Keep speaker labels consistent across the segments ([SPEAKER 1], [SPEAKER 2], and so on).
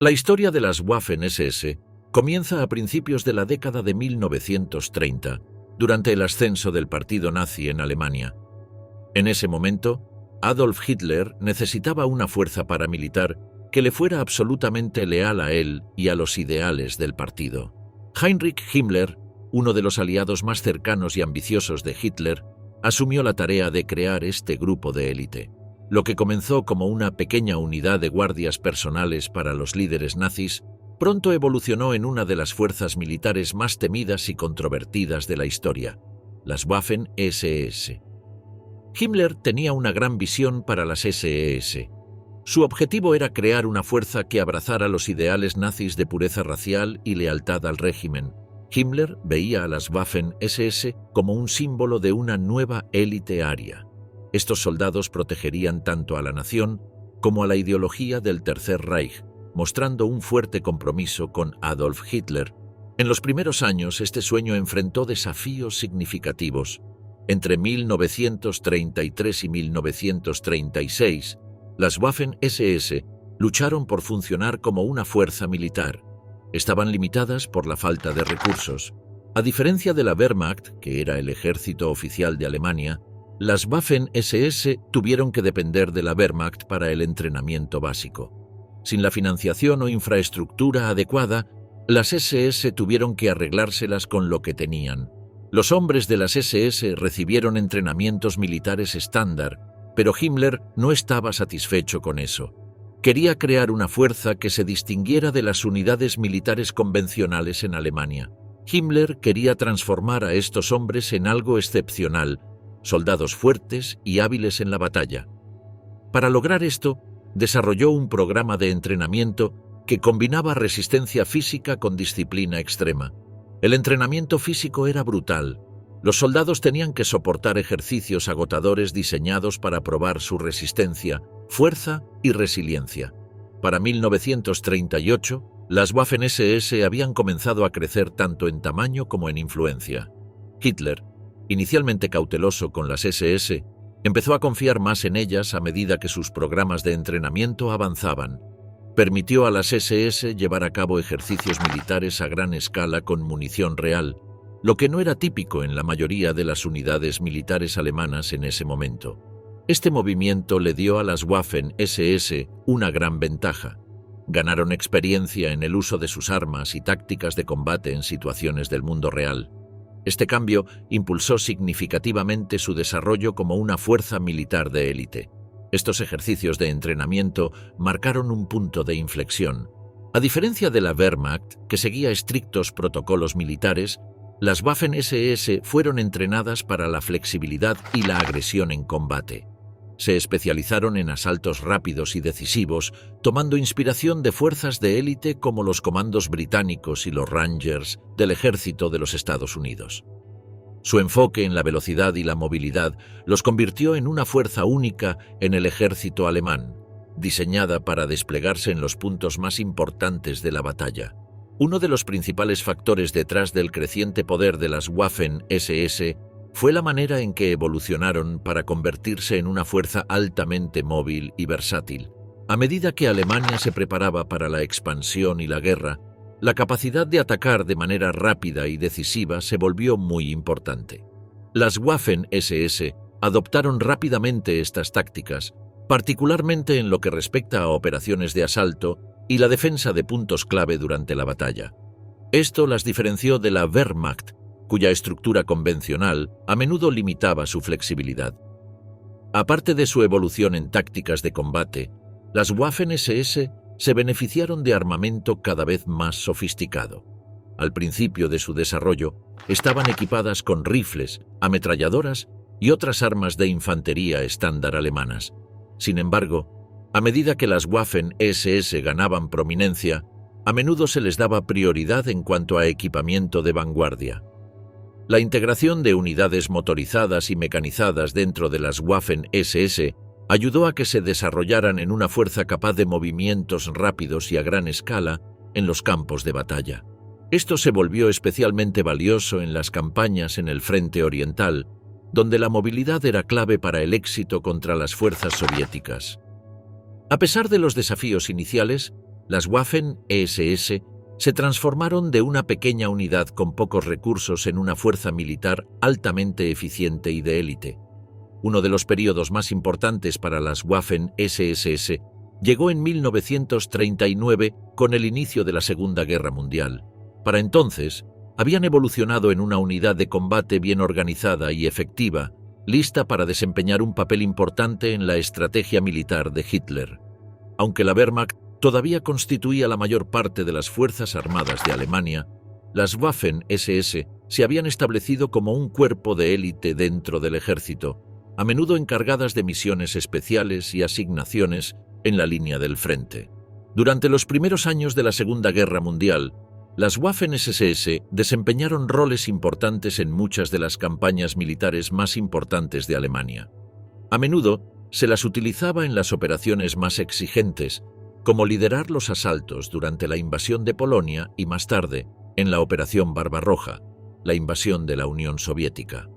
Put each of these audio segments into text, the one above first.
[SPEAKER 1] La historia de las Waffen-SS comienza a principios de la década de 1930, durante el ascenso del partido nazi en Alemania. En ese momento, Adolf Hitler necesitaba una fuerza paramilitar que le fuera absolutamente leal a él y a los ideales del partido. Heinrich Himmler, uno de los aliados más cercanos y ambiciosos de Hitler, asumió la tarea de crear este grupo de élite. Lo que comenzó como una pequeña unidad de guardias personales para los líderes nazis, pronto evolucionó en una de las fuerzas militares más temidas y controvertidas de la historia, las Waffen-SS. Himmler tenía una gran visión para las SS. Su objetivo era crear una fuerza que abrazara los ideales nazis de pureza racial y lealtad al régimen. Himmler veía a las Waffen-SS como un símbolo de una nueva élite aria. Estos soldados protegerían tanto a la nación como a la ideología del Tercer Reich, mostrando un fuerte compromiso con Adolf Hitler. En los primeros años, este sueño enfrentó desafíos significativos. Entre 1933 y 1936, las Waffen-SS lucharon por funcionar como una fuerza militar. Estaban limitadas por la falta de recursos. A diferencia de la Wehrmacht, que era el ejército oficial de Alemania, las Waffen-SS tuvieron que depender de la Wehrmacht para el entrenamiento básico. Sin la financiación o infraestructura adecuada, las SS tuvieron que arreglárselas con lo que tenían. Los hombres de las SS recibieron entrenamientos militares estándar, pero Himmler no estaba satisfecho con eso. Quería crear una fuerza que se distinguiera de las unidades militares convencionales en Alemania. Himmler quería transformar a estos hombres en algo excepcional, soldados fuertes y hábiles en la batalla. Para lograr esto, desarrolló un programa de entrenamiento que combinaba resistencia física con disciplina extrema. El entrenamiento físico era brutal. Los soldados tenían que soportar ejercicios agotadores diseñados para probar su resistencia, fuerza y resiliencia. Para 1938, las Waffen-SS habían comenzado a crecer tanto en tamaño como en influencia. Hitler, inicialmente cauteloso con las SS, empezó a confiar más en ellas a medida que sus programas de entrenamiento avanzaban. Permitió a las SS llevar a cabo ejercicios militares a gran escala con munición real, lo que no era típico en la mayoría de las unidades militares alemanas en ese momento. Este movimiento le dio a las Waffen-SS una gran ventaja. Ganaron experiencia en el uso de sus armas y tácticas de combate en situaciones del mundo real. Este cambio impulsó significativamente su desarrollo como una fuerza militar de élite. Estos ejercicios de entrenamiento marcaron un punto de inflexión. A diferencia de la Wehrmacht, que seguía estrictos protocolos militares, las Waffen-SS fueron entrenadas para la flexibilidad y la agresión en combate. Se especializaron en asaltos rápidos y decisivos, tomando inspiración de fuerzas de élite como los comandos británicos y los Rangers del ejército de los Estados Unidos. Su enfoque en la velocidad y la movilidad los convirtió en una fuerza única en el ejército alemán, diseñada para desplegarse en los puntos más importantes de la batalla. Uno de los principales factores detrás del creciente poder de las Waffen-SS fue la manera en que evolucionaron para convertirse en una fuerza altamente móvil y versátil. A medida que Alemania se preparaba para la expansión y la guerra, la capacidad de atacar de manera rápida y decisiva se volvió muy importante. Las Waffen-SS adoptaron rápidamente estas tácticas, particularmente en lo que respecta a operaciones de asalto y la defensa de puntos clave durante la batalla. Esto las diferenció de la Wehrmacht, cuya estructura convencional a menudo limitaba su flexibilidad. Aparte de su evolución en tácticas de combate, las Waffen-SS se beneficiaron de armamento cada vez más sofisticado. Al principio de su desarrollo, estaban equipadas con rifles, ametralladoras y otras armas de infantería estándar alemanas. Sin embargo, a medida que las Waffen-SS ganaban prominencia, a menudo se les daba prioridad en cuanto a equipamiento de vanguardia. La integración de unidades motorizadas y mecanizadas dentro de las Waffen-SS ayudó a que se desarrollaran en una fuerza capaz de movimientos rápidos y a gran escala en los campos de batalla. Esto se volvió especialmente valioso en las campañas en el frente oriental, donde la movilidad era clave para el éxito contra las fuerzas soviéticas. A pesar de los desafíos iniciales, Las Waffen-SS se transformaron de una pequeña unidad con pocos recursos en una fuerza militar altamente eficiente y de élite. Uno de los periodos más importantes para las Waffen-SS llegó en 1939 con el inicio de la Segunda Guerra Mundial. Para entonces, habían evolucionado en una unidad de combate bien organizada y efectiva, lista para desempeñar un papel importante en la estrategia militar de Hitler. Aunque la Wehrmacht todavía constituía la mayor parte de las Fuerzas Armadas de Alemania, las Waffen-SS se habían establecido como un cuerpo de élite dentro del ejército, a menudo encargadas de misiones especiales y asignaciones en la línea del frente. Durante los primeros años de la Segunda Guerra Mundial, las Waffen-SS desempeñaron roles importantes en muchas de las campañas militares más importantes de Alemania. A menudo se las utilizaba en las operaciones más exigentes, como liderar los asaltos durante la invasión de Polonia y más tarde, en la Operación Barbarroja, la invasión de la Unión Soviética.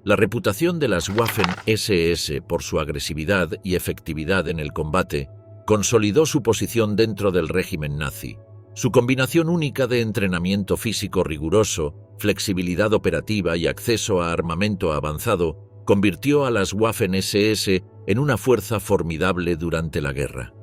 [SPEAKER 1] La reputación de las Waffen-SS por su agresividad y efectividad en el combate consolidó su posición dentro del régimen nazi. Su combinación única de entrenamiento físico riguroso, flexibilidad operativa y acceso a armamento avanzado convirtió a las Waffen-SS en una fuerza formidable durante la guerra.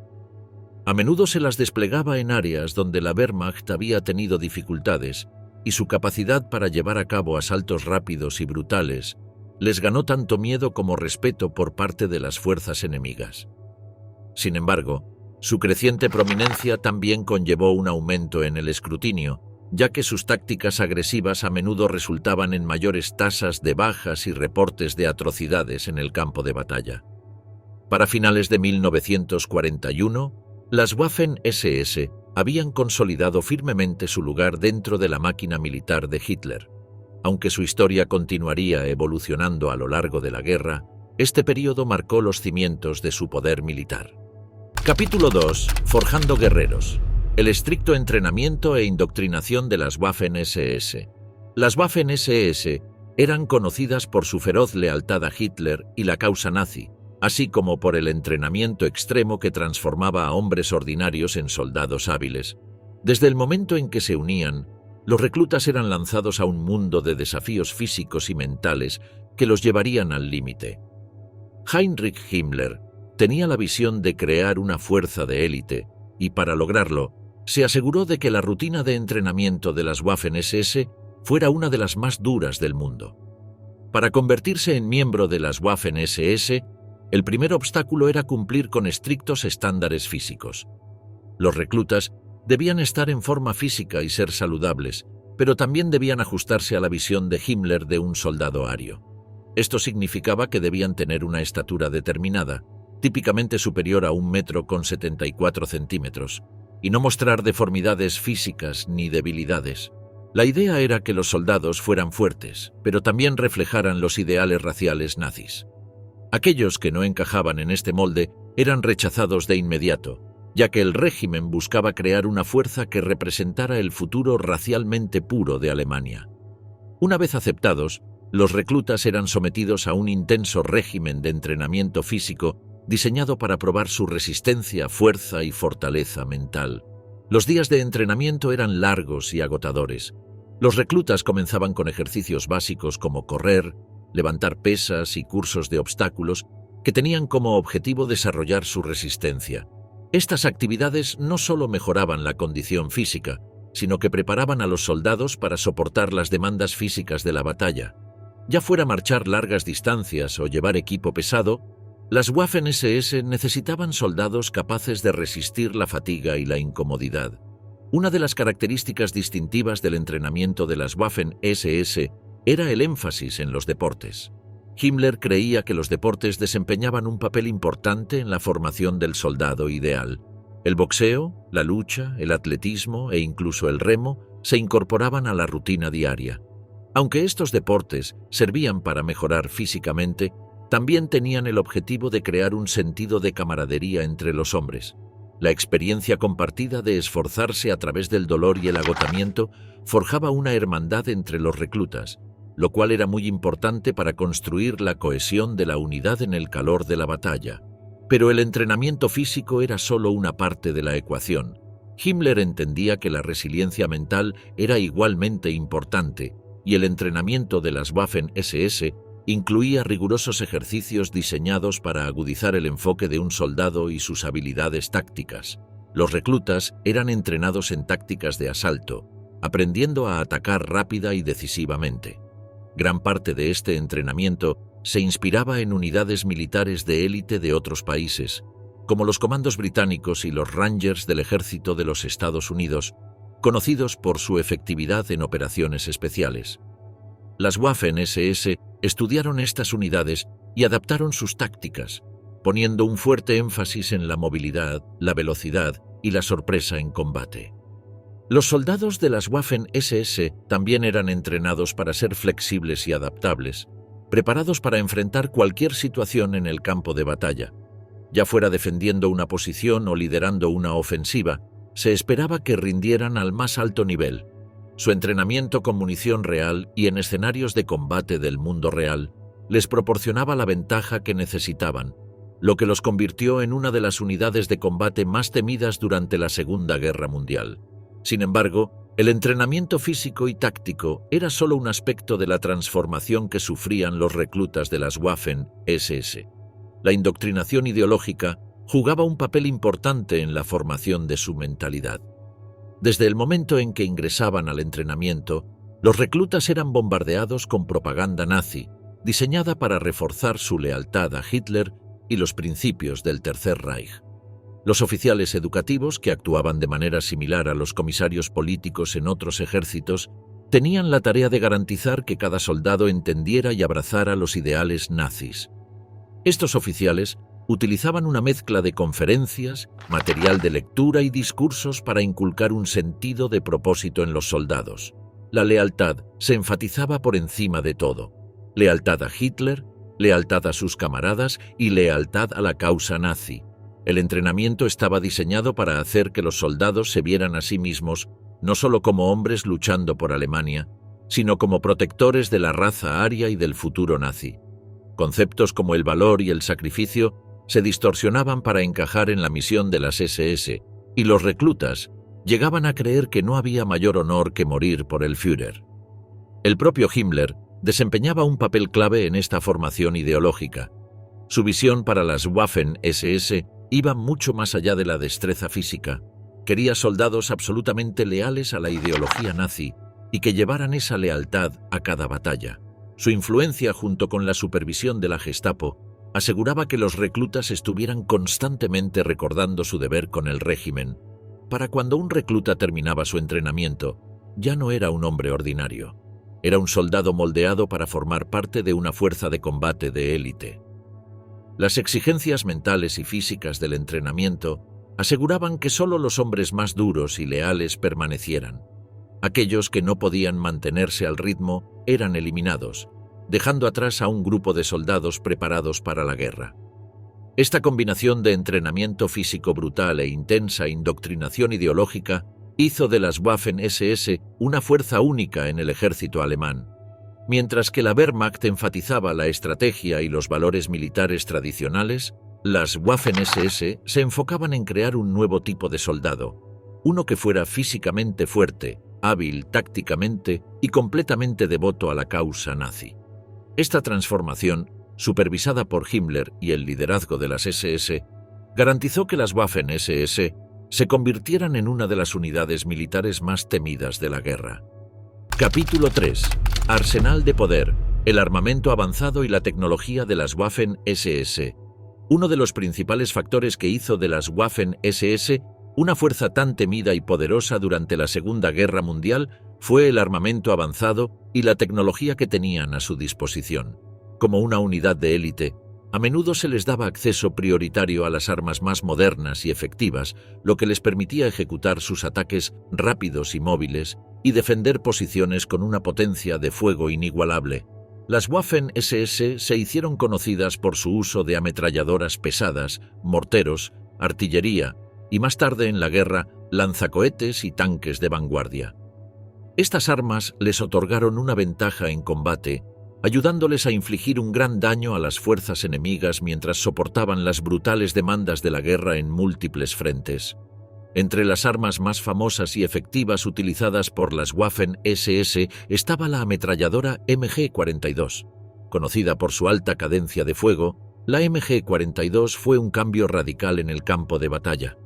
[SPEAKER 1] A menudo se las desplegaba en áreas donde la Wehrmacht había tenido dificultades y su capacidad para llevar a cabo asaltos rápidos y brutales les ganó tanto miedo como respeto por parte de las fuerzas enemigas. Sin embargo, su creciente prominencia también conllevó un aumento en el escrutinio, ya que sus tácticas agresivas a menudo resultaban en mayores tasas de bajas y reportes de atrocidades en el campo de batalla. Para finales de 1941, las Waffen-SS habían consolidado firmemente su lugar dentro de la máquina militar de Hitler. Aunque su historia continuaría evolucionando a lo largo de la guerra, este período marcó los cimientos de su poder militar. Capítulo 2. Forjando guerreros. El estricto entrenamiento e indoctrinación de las Waffen-SS. Las Waffen-SS eran conocidas por su feroz lealtad a Hitler y la causa nazi, así como por el entrenamiento extremo que transformaba a hombres ordinarios en soldados hábiles. Desde el momento en que se unían, los reclutas eran lanzados a un mundo de desafíos físicos y mentales que los llevarían al límite. Heinrich Himmler tenía la visión de crear una fuerza de élite y, para lograrlo, se aseguró de que la rutina de entrenamiento de las Waffen-SS fuera una de las más duras del mundo. Para convertirse en miembro de las Waffen-SS, el primer obstáculo era cumplir con estrictos estándares físicos. Los reclutas debían estar en forma física y ser saludables, pero también debían ajustarse a la visión de Himmler de un soldado ario. Esto significaba que debían tener una estatura determinada, típicamente superior a 1,74 m, y no mostrar deformidades físicas ni debilidades. La idea era que los soldados fueran fuertes, pero también reflejaran los ideales raciales nazis. Aquellos que no encajaban en este molde eran rechazados de inmediato, ya que el régimen buscaba crear una fuerza que representara el futuro racialmente puro de Alemania. Una vez aceptados, los reclutas eran sometidos a un intenso régimen de entrenamiento físico diseñado para probar su resistencia, fuerza y fortaleza mental. Los días de entrenamiento eran largos y agotadores. Los reclutas comenzaban con ejercicios básicos como correr, levantar pesas y cursos de obstáculos que tenían como objetivo desarrollar su resistencia. Estas actividades no solo mejoraban la condición física, sino que preparaban a los soldados para soportar las demandas físicas de la batalla. Ya fuera marchar largas distancias o llevar equipo pesado, las Waffen-SS necesitaban soldados capaces de resistir la fatiga y la incomodidad. Una de las características distintivas del entrenamiento de las Waffen-SS era el énfasis en los deportes. Himmler creía que los deportes desempeñaban un papel importante en la formación del soldado ideal. El boxeo, la lucha, el atletismo e incluso el remo se incorporaban a la rutina diaria. Aunque estos deportes servían para mejorar físicamente, también tenían el objetivo de crear un sentido de camaradería entre los hombres. La experiencia compartida de esforzarse a través del dolor y el agotamiento forjaba una hermandad entre los reclutas, lo cual era muy importante para construir la cohesión de la unidad en el calor de la batalla. Pero el entrenamiento físico era solo una parte de la ecuación. Himmler entendía que la resiliencia mental era igualmente importante y el entrenamiento de las Waffen-SS incluía rigurosos ejercicios diseñados para agudizar el enfoque de un soldado y sus habilidades tácticas. Los reclutas eran entrenados en tácticas de asalto, aprendiendo a atacar rápida y decisivamente. Gran parte de este entrenamiento se inspiraba en unidades militares de élite de otros países, como los comandos británicos y los Rangers del Ejército de los Estados Unidos, conocidos por su efectividad en operaciones especiales. Las Waffen-SS estudiaron estas unidades y adaptaron sus tácticas, poniendo un fuerte énfasis en la movilidad, la velocidad y la sorpresa en combate. Los soldados de las Waffen-SS también eran entrenados para ser flexibles y adaptables, preparados para enfrentar cualquier situación en el campo de batalla. Ya fuera defendiendo una posición o liderando una ofensiva, se esperaba que rindieran al más alto nivel. Su entrenamiento con munición real y en escenarios de combate del mundo real les proporcionaba la ventaja que necesitaban, lo que los convirtió en una de las unidades de combate más temidas durante la Segunda Guerra Mundial. Sin embargo, el entrenamiento físico y táctico era solo un aspecto de la transformación que sufrían los reclutas de las Waffen-SS. La indoctrinación ideológica jugaba un papel importante en la formación de su mentalidad. Desde el momento en que ingresaban al entrenamiento, los reclutas eran bombardeados con propaganda nazi, diseñada para reforzar su lealtad a Hitler y los principios del Tercer Reich. Los oficiales educativos, que actuaban de manera similar a los comisarios políticos en otros ejércitos, tenían la tarea de garantizar que cada soldado entendiera y abrazara los ideales nazis. Estos oficiales utilizaban una mezcla de conferencias, material de lectura y discursos para inculcar un sentido de propósito en los soldados. La lealtad se enfatizaba por encima de todo. Lealtad a Hitler, lealtad a sus camaradas y lealtad a la causa nazi. El entrenamiento estaba diseñado para hacer que los soldados se vieran a sí mismos no solo como hombres luchando por Alemania, sino como protectores de la raza aria y del futuro nazi. Conceptos como el valor y el sacrificio se distorsionaban para encajar en la misión de las SS, y los reclutas llegaban a creer que no había mayor honor que morir por el Führer. El propio Himmler desempeñaba un papel clave en esta formación ideológica. Su visión para las Waffen-SS iba mucho más allá de la destreza física. Quería soldados absolutamente leales a la ideología nazi y que llevaran esa lealtad a cada batalla. Su influencia, junto con la supervisión de la Gestapo, aseguraba que los reclutas estuvieran constantemente recordando su deber con el régimen. Para cuando un recluta terminaba su entrenamiento, ya no era un hombre ordinario. Era un soldado moldeado para formar parte de una fuerza de combate de élite. Las exigencias mentales y físicas del entrenamiento aseguraban que solo los hombres más duros y leales permanecieran. Aquellos que no podían mantenerse al ritmo eran eliminados, dejando atrás a un grupo de soldados preparados para la guerra. Esta combinación de entrenamiento físico brutal e intensa indoctrinación ideológica hizo de las Waffen-SS una fuerza única en el ejército alemán. Mientras que la Wehrmacht enfatizaba la estrategia y los valores militares tradicionales, las Waffen-SS se enfocaban en crear un nuevo tipo de soldado, uno que fuera físicamente fuerte, hábil tácticamente y completamente devoto a la causa nazi. Esta transformación, supervisada por Himmler y el liderazgo de las SS, garantizó que las Waffen-SS se convirtieran en una de las unidades militares más temidas de la guerra. Capítulo 3. Arsenal de poder, el armamento avanzado y la tecnología de las Waffen-SS. Uno de los principales factores que hizo de las Waffen-SS una fuerza tan temida y poderosa durante la Segunda Guerra Mundial fue el armamento avanzado y la tecnología que tenían a su disposición. Como una unidad de élite, a menudo se les daba acceso prioritario a las armas más modernas y efectivas, lo que les permitía ejecutar sus ataques rápidos y móviles y defender posiciones con una potencia de fuego inigualable. Las Waffen-SS se hicieron conocidas por su uso de ametralladoras pesadas, morteros, artillería y más tarde en la guerra, lanzacohetes y tanques de vanguardia. Estas armas les otorgaron una ventaja en combate, ayudándoles a infligir un gran daño a las fuerzas enemigas mientras soportaban las brutales demandas de la guerra en múltiples frentes. Entre las armas más famosas y efectivas utilizadas por las Waffen-SS estaba la ametralladora MG-42. Conocida por su alta cadencia de fuego, la MG-42 fue un cambio radical en el campo de batalla.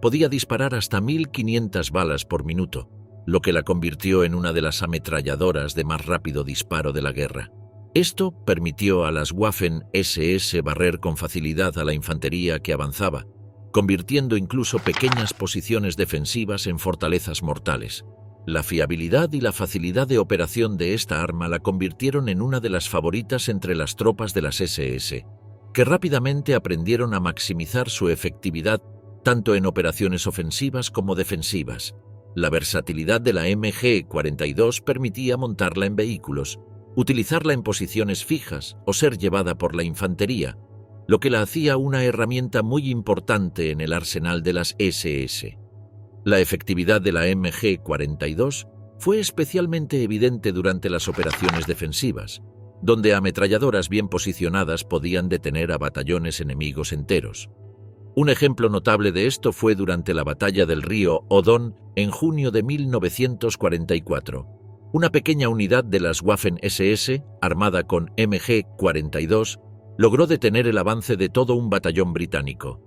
[SPEAKER 1] Podía disparar hasta 1500 balas por minuto, lo que la convirtió en una de las ametralladoras de más rápido disparo de la guerra. Esto permitió a las Waffen-SS barrer con facilidad a la infantería que avanzaba, convirtiendo incluso pequeñas posiciones defensivas en fortalezas mortales. La fiabilidad y la facilidad de operación de esta arma la convirtieron en una de las favoritas entre las tropas de las SS, que rápidamente aprendieron a maximizar su efectividad tanto en operaciones ofensivas como defensivas. La versatilidad de la MG-42 permitía montarla en vehículos, utilizarla en posiciones fijas o ser llevada por la infantería, lo que la hacía una herramienta muy importante en el arsenal de las SS. La efectividad de la MG-42 fue especialmente evidente durante las operaciones defensivas, donde ametralladoras bien posicionadas podían detener a batallones enemigos enteros. Un ejemplo notable de esto fue durante la batalla del río Odon en junio de 1944. Una pequeña unidad de las Waffen-SS, armada con MG-42, logró detener el avance de todo un batallón británico.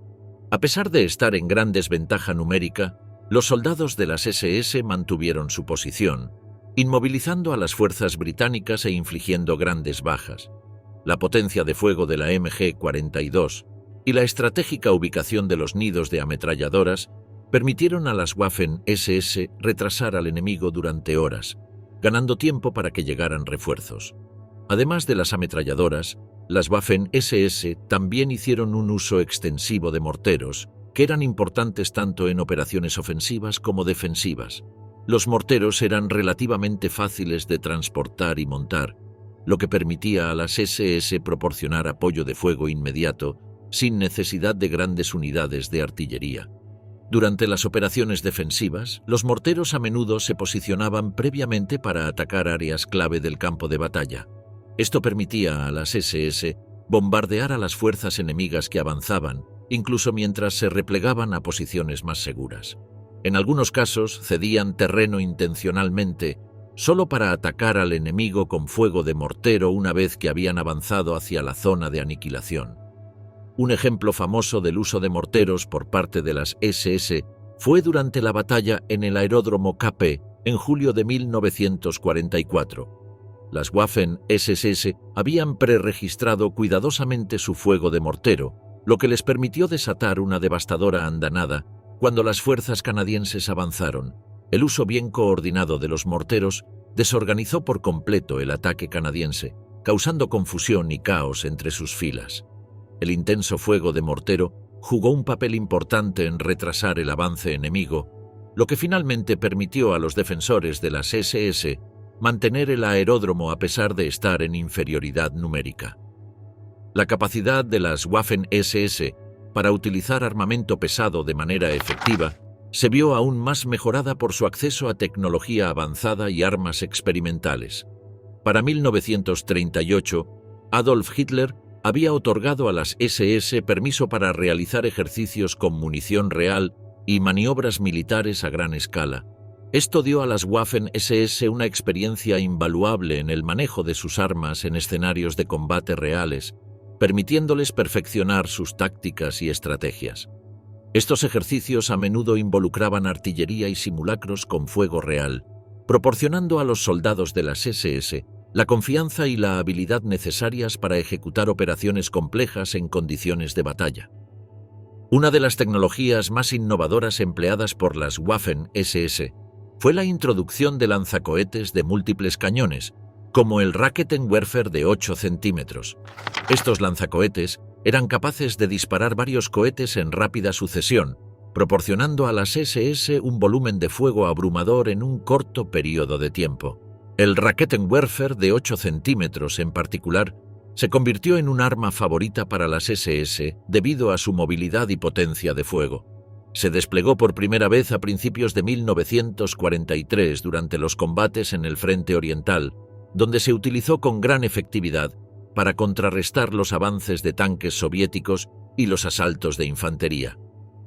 [SPEAKER 1] A pesar de estar en gran desventaja numérica, los soldados de las SS mantuvieron su posición, inmovilizando a las fuerzas británicas e infligiendo grandes bajas. La potencia de fuego de la MG-42 y la estratégica ubicación de los nidos de ametralladoras permitieron a las Waffen-SS retrasar al enemigo durante horas, ganando tiempo para que llegaran refuerzos. Además de las ametralladoras, las Waffen-SS también hicieron un uso extensivo de morteros, que eran importantes tanto en operaciones ofensivas como defensivas. Los morteros eran relativamente fáciles de transportar y montar, lo que permitía a las SS proporcionar apoyo de fuego inmediato sin necesidad de grandes unidades de artillería. Durante las operaciones defensivas, los morteros a menudo se posicionaban previamente para atacar áreas clave del campo de batalla. Esto permitía a las SS bombardear a las fuerzas enemigas que avanzaban, incluso mientras se replegaban a posiciones más seguras. En algunos casos cedían terreno intencionalmente, solo para atacar al enemigo con fuego de mortero una vez que habían avanzado hacia la zona de aniquilación. Un ejemplo famoso del uso de morteros por parte de las SS fue durante la batalla en el aeródromo KP en julio de 1944. Las Waffen-SS habían preregistrado cuidadosamente su fuego de mortero, lo que les permitió desatar una devastadora andanada cuando las fuerzas canadienses avanzaron. El uso bien coordinado de los morteros desorganizó por completo el ataque canadiense, causando confusión y caos entre sus filas. El intenso fuego de mortero jugó un papel importante en retrasar el avance enemigo, lo que finalmente permitió a los defensores de las SS mantener el aeródromo a pesar de estar en inferioridad numérica. La capacidad de las Waffen-SS para utilizar armamento pesado de manera efectiva se vio aún más mejorada por su acceso a tecnología avanzada y armas experimentales. Para 1938, Adolf Hitler había otorgado a las SS permiso para realizar ejercicios con munición real y maniobras militares a gran escala. Esto dio a las Waffen-SS una experiencia invaluable en el manejo de sus armas en escenarios de combate reales, permitiéndoles perfeccionar sus tácticas y estrategias. Estos ejercicios a menudo involucraban artillería y simulacros con fuego real, proporcionando a los soldados de las SS la confianza y la habilidad necesarias para ejecutar operaciones complejas en condiciones de batalla. Una de las tecnologías más innovadoras empleadas por las Waffen-SS fue la introducción de lanzacohetes de múltiples cañones, como el Raketenwerfer de 8 centímetros. Estos lanzacohetes eran capaces de disparar varios cohetes en rápida sucesión, proporcionando a las SS un volumen de fuego abrumador en un corto periodo de tiempo. El Raketenwerfer de 8 centímetros en particular se convirtió en un arma favorita para las SS debido a su movilidad y potencia de fuego. Se desplegó por primera vez a principios de 1943 durante los combates en el Frente Oriental, donde se utilizó con gran efectividad para contrarrestar los avances de tanques soviéticos y los asaltos de infantería.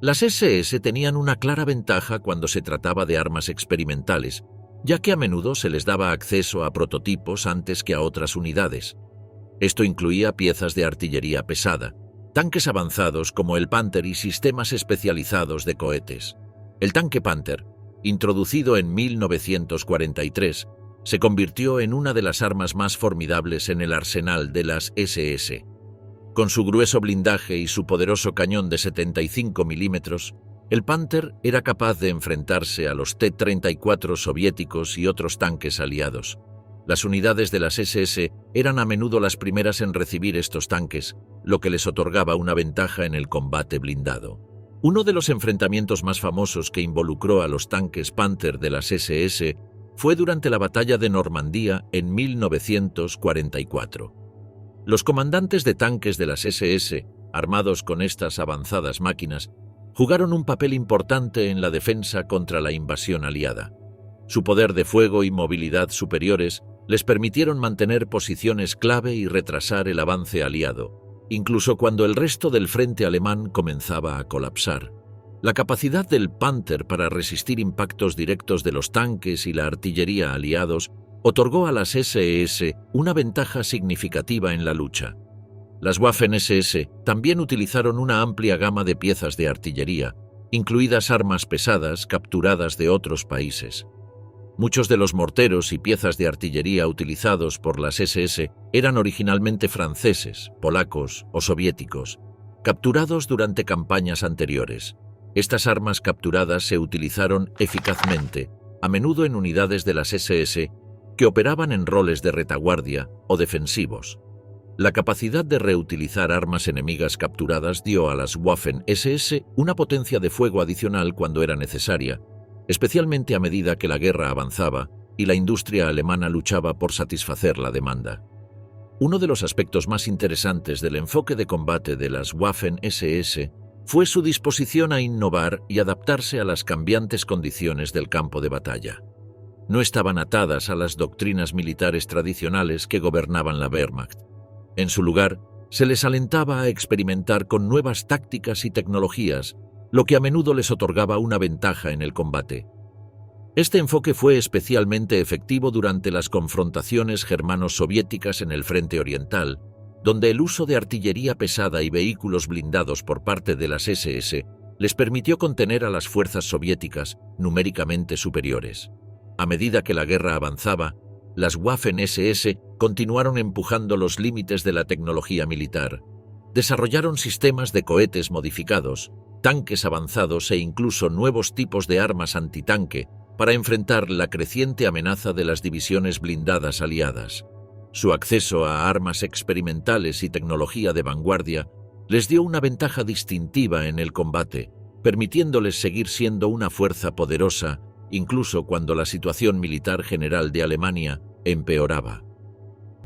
[SPEAKER 1] Las SS tenían una clara ventaja cuando se trataba de armas experimentales, ya que a menudo se les daba acceso a prototipos antes que a otras unidades. Esto incluía piezas de artillería pesada, tanques avanzados como el Panther y sistemas especializados de cohetes. El tanque Panther, introducido en 1943, se convirtió en una de las armas más formidables en el arsenal de las SS. Con su grueso blindaje y su poderoso cañón de 75 milímetros, el Panther era capaz de enfrentarse a los T-34 soviéticos y otros tanques aliados. Las unidades de las SS eran a menudo las primeras en recibir estos tanques, lo que les otorgaba una ventaja en el combate blindado. Uno de los enfrentamientos más famosos que involucró a los tanques Panther de las SS fue durante la batalla de Normandía en 1944. Los comandantes de tanques de las SS, armados con estas avanzadas máquinas, jugaron un papel importante en la defensa contra la invasión aliada. Su poder de fuego y movilidad superiores les permitieron mantener posiciones clave y retrasar el avance aliado, incluso cuando el resto del frente alemán comenzaba a colapsar. La capacidad del Panther para resistir impactos directos de los tanques y la artillería aliados otorgó a las SS una ventaja significativa en la lucha. Las Waffen-SS también utilizaron una amplia gama de piezas de artillería, incluidas armas pesadas capturadas de otros países. Muchos de los morteros y piezas de artillería utilizados por las SS eran originalmente franceses, polacos o soviéticos, capturados durante campañas anteriores. Estas armas capturadas se utilizaron eficazmente, a menudo en unidades de las SS que operaban en roles de retaguardia o defensivos. La capacidad de reutilizar armas enemigas capturadas dio a las Waffen-SS una potencia de fuego adicional cuando era necesaria, especialmente a medida que la guerra avanzaba y la industria alemana luchaba por satisfacer la demanda. Uno de los aspectos más interesantes del enfoque de combate de las Waffen-SS fue su disposición a innovar y adaptarse a las cambiantes condiciones del campo de batalla. No estaban atadas a las doctrinas militares tradicionales que gobernaban la Wehrmacht. En su lugar, se les alentaba a experimentar con nuevas tácticas y tecnologías, lo que a menudo les otorgaba una ventaja en el combate. Este enfoque fue especialmente efectivo durante las confrontaciones germano-soviéticas en el frente oriental, donde el uso de artillería pesada y vehículos blindados por parte de las SS les permitió contener a las fuerzas soviéticas numéricamente superiores. A medida que la guerra avanzaba, las Waffen-SS continuaron empujando los límites de la tecnología militar. Desarrollaron sistemas de cohetes modificados, tanques avanzados e incluso nuevos tipos de armas antitanque para enfrentar la creciente amenaza de las divisiones blindadas aliadas. Su acceso a armas experimentales y tecnología de vanguardia les dio una ventaja distintiva en el combate, permitiéndoles seguir siendo una fuerza poderosa incluso cuando la situación militar general de Alemania empeoraba.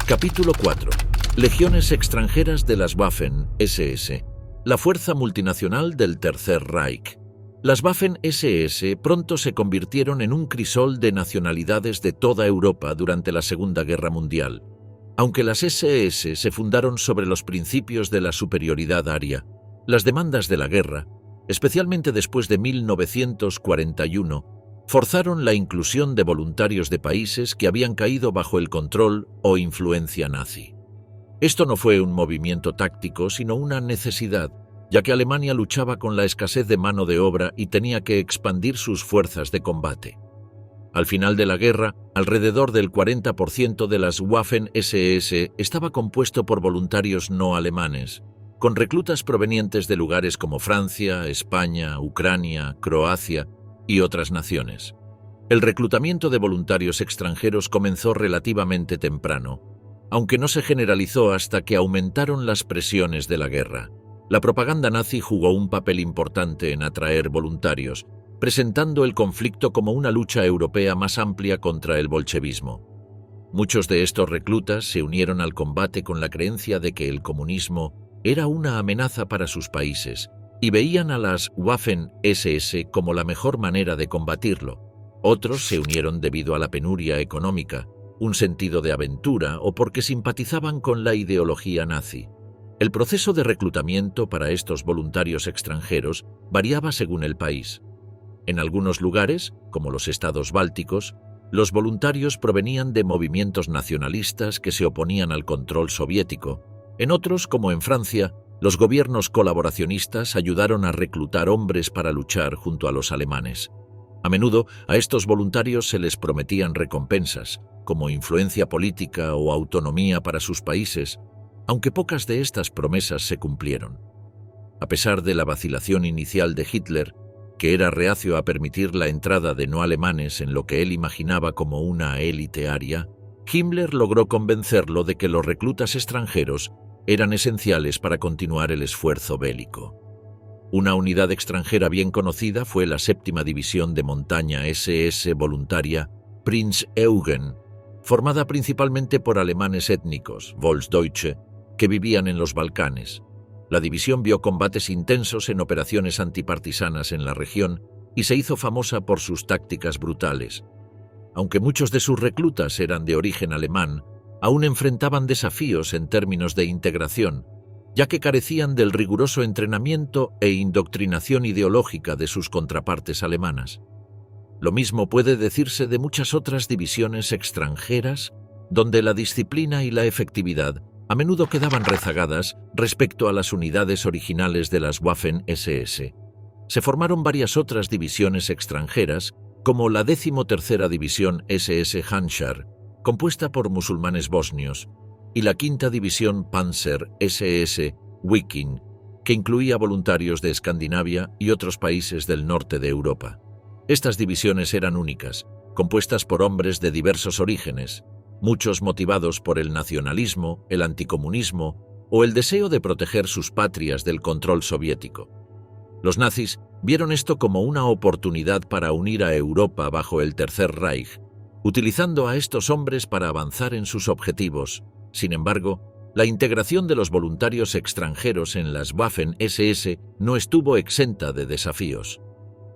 [SPEAKER 1] Capítulo 4. Legiones extranjeras de las Waffen-SS. La fuerza multinacional del Tercer Reich. Las Waffen-SS pronto se convirtieron en un crisol de nacionalidades de toda Europa durante la Segunda Guerra Mundial. Aunque las SS se fundaron sobre los principios de la superioridad aria, las demandas de la guerra, especialmente después de 1941, forzaron la inclusión de voluntarios de países que habían caído bajo el control o influencia nazi. Esto no fue un movimiento táctico, sino una necesidad, ya que Alemania luchaba con la escasez de mano de obra y tenía que expandir sus fuerzas de combate. Al final de la guerra, alrededor del 40% de las Waffen-SS estaba compuesto por voluntarios no alemanes, con reclutas provenientes de lugares como Francia, España, Ucrania, Croacia y otras naciones. El reclutamiento de voluntarios extranjeros comenzó relativamente temprano, aunque no se generalizó hasta que aumentaron las presiones de la guerra. La propaganda nazi jugó un papel importante en atraer voluntarios, presentando el conflicto como una lucha europea más amplia contra el bolchevismo. Muchos de estos reclutas se unieron al combate con la creencia de que el comunismo era una amenaza para sus países y veían a las Waffen-SS como la mejor manera de combatirlo. Otros se unieron debido a la penuria económica, un sentido de aventura o porque simpatizaban con la ideología nazi. El proceso de reclutamiento para estos voluntarios extranjeros variaba según el país. En algunos lugares, como los estados bálticos, los voluntarios provenían de movimientos nacionalistas que se oponían al control soviético. En otros, como en Francia, los gobiernos colaboracionistas ayudaron a reclutar hombres para luchar junto a los alemanes. A menudo a estos voluntarios se les prometían recompensas, como influencia política o autonomía para sus países, aunque pocas de estas promesas se cumplieron. A pesar de la vacilación inicial de Hitler, que era reacio a permitir la entrada de no alemanes en lo que él imaginaba como una élite aria, Himmler logró convencerlo de que los reclutas extranjeros eran esenciales para continuar el esfuerzo bélico. Una unidad extranjera bien conocida fue la 7ª División de Montaña SS voluntaria Prinz Eugen, formada principalmente por alemanes étnicos, Volksdeutsche, que vivían en los Balcanes. La división vio combates intensos en operaciones antipartisanas en la región y se hizo famosa por sus tácticas brutales. Aunque muchos de sus reclutas eran de origen alemán, aún enfrentaban desafíos en términos de integración, ya que carecían del riguroso entrenamiento e indoctrinación ideológica de sus contrapartes alemanas. Lo mismo puede decirse de muchas otras divisiones extranjeras, donde la disciplina y la efectividad a menudo quedaban rezagadas respecto a las unidades originales de las Waffen-SS. Se formaron varias otras divisiones extranjeras, como la 13ª División SS Handschar, compuesta por musulmanes bosnios, y la 5ª División Panzer SS Wiking, que incluía voluntarios de Escandinavia y otros países del norte de Europa. Estas divisiones eran únicas, compuestas por hombres de diversos orígenes, muchos motivados por el nacionalismo, el anticomunismo o el deseo de proteger sus patrias del control soviético. Los nazis vieron esto como una oportunidad para unir a Europa bajo el Tercer Reich, utilizando a estos hombres para avanzar en sus objetivos. Sin embargo, la integración de los voluntarios extranjeros en las Waffen-SS no estuvo exenta de desafíos.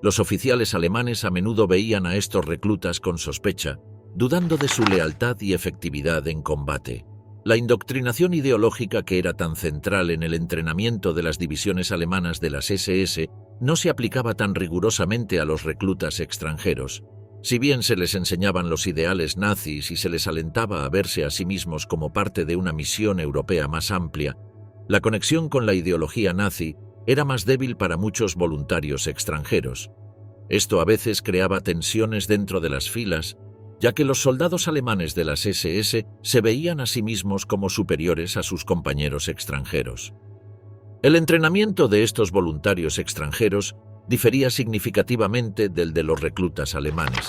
[SPEAKER 1] Los oficiales alemanes a menudo veían a estos reclutas con sospecha, dudando de su lealtad y efectividad en combate. La indoctrinación ideológica que era tan central en el entrenamiento de las divisiones alemanas de las SS no se aplicaba tan rigurosamente a los reclutas extranjeros. Si bien se les enseñaban los ideales nazis y se les alentaba a verse a sí mismos como parte de una misión europea más amplia, la conexión con la ideología nazi era más débil para muchos voluntarios extranjeros. Esto a veces creaba tensiones dentro de las filas, ya que los soldados alemanes de las SS se veían a sí mismos como superiores a sus compañeros extranjeros. El entrenamiento de estos voluntarios extranjeros difería significativamente del de los reclutas alemanes.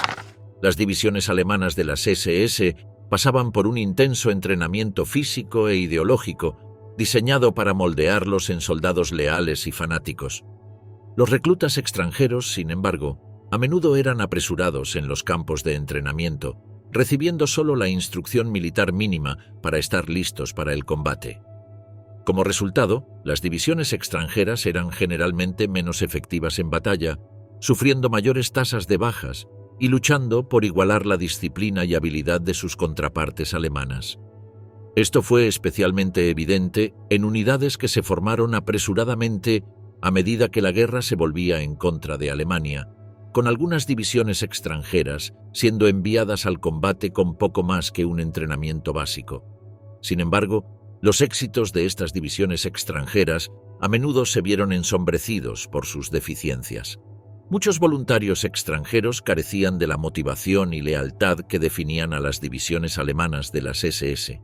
[SPEAKER 1] Las divisiones alemanas de las SS pasaban por un intenso entrenamiento físico e ideológico, diseñado para moldearlos en soldados leales y fanáticos. Los reclutas extranjeros, sin embargo, a menudo eran apresurados en los campos de entrenamiento, recibiendo solo la instrucción militar mínima para estar listos para el combate. Como resultado, las divisiones extranjeras eran generalmente menos efectivas en batalla, sufriendo mayores tasas de bajas y luchando por igualar la disciplina y habilidad de sus contrapartes alemanas. Esto fue especialmente evidente en unidades que se formaron apresuradamente a medida que la guerra se volvía en contra de Alemania, con algunas divisiones extranjeras siendo enviadas al combate con poco más que un entrenamiento básico. Sin embargo, los éxitos de estas divisiones extranjeras a menudo se vieron ensombrecidos por sus deficiencias. Muchos voluntarios extranjeros carecían de la motivación y lealtad que definían a las divisiones alemanas de las SS.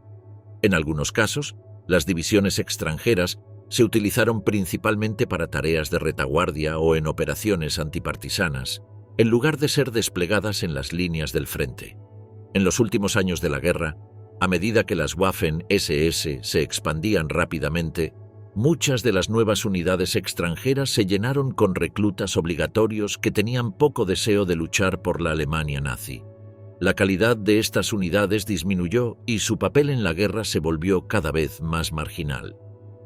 [SPEAKER 1] En algunos casos, las divisiones extranjeras se utilizaron principalmente para tareas de retaguardia o en operaciones antipartisanas, en lugar de ser desplegadas en las líneas del frente. En los últimos años de la guerra, a medida que las Waffen-SS se expandían rápidamente, muchas de las nuevas unidades extranjeras se llenaron con reclutas obligatorios que tenían poco deseo de luchar por la Alemania nazi. La calidad de estas unidades disminuyó y su papel en la guerra se volvió cada vez más marginal.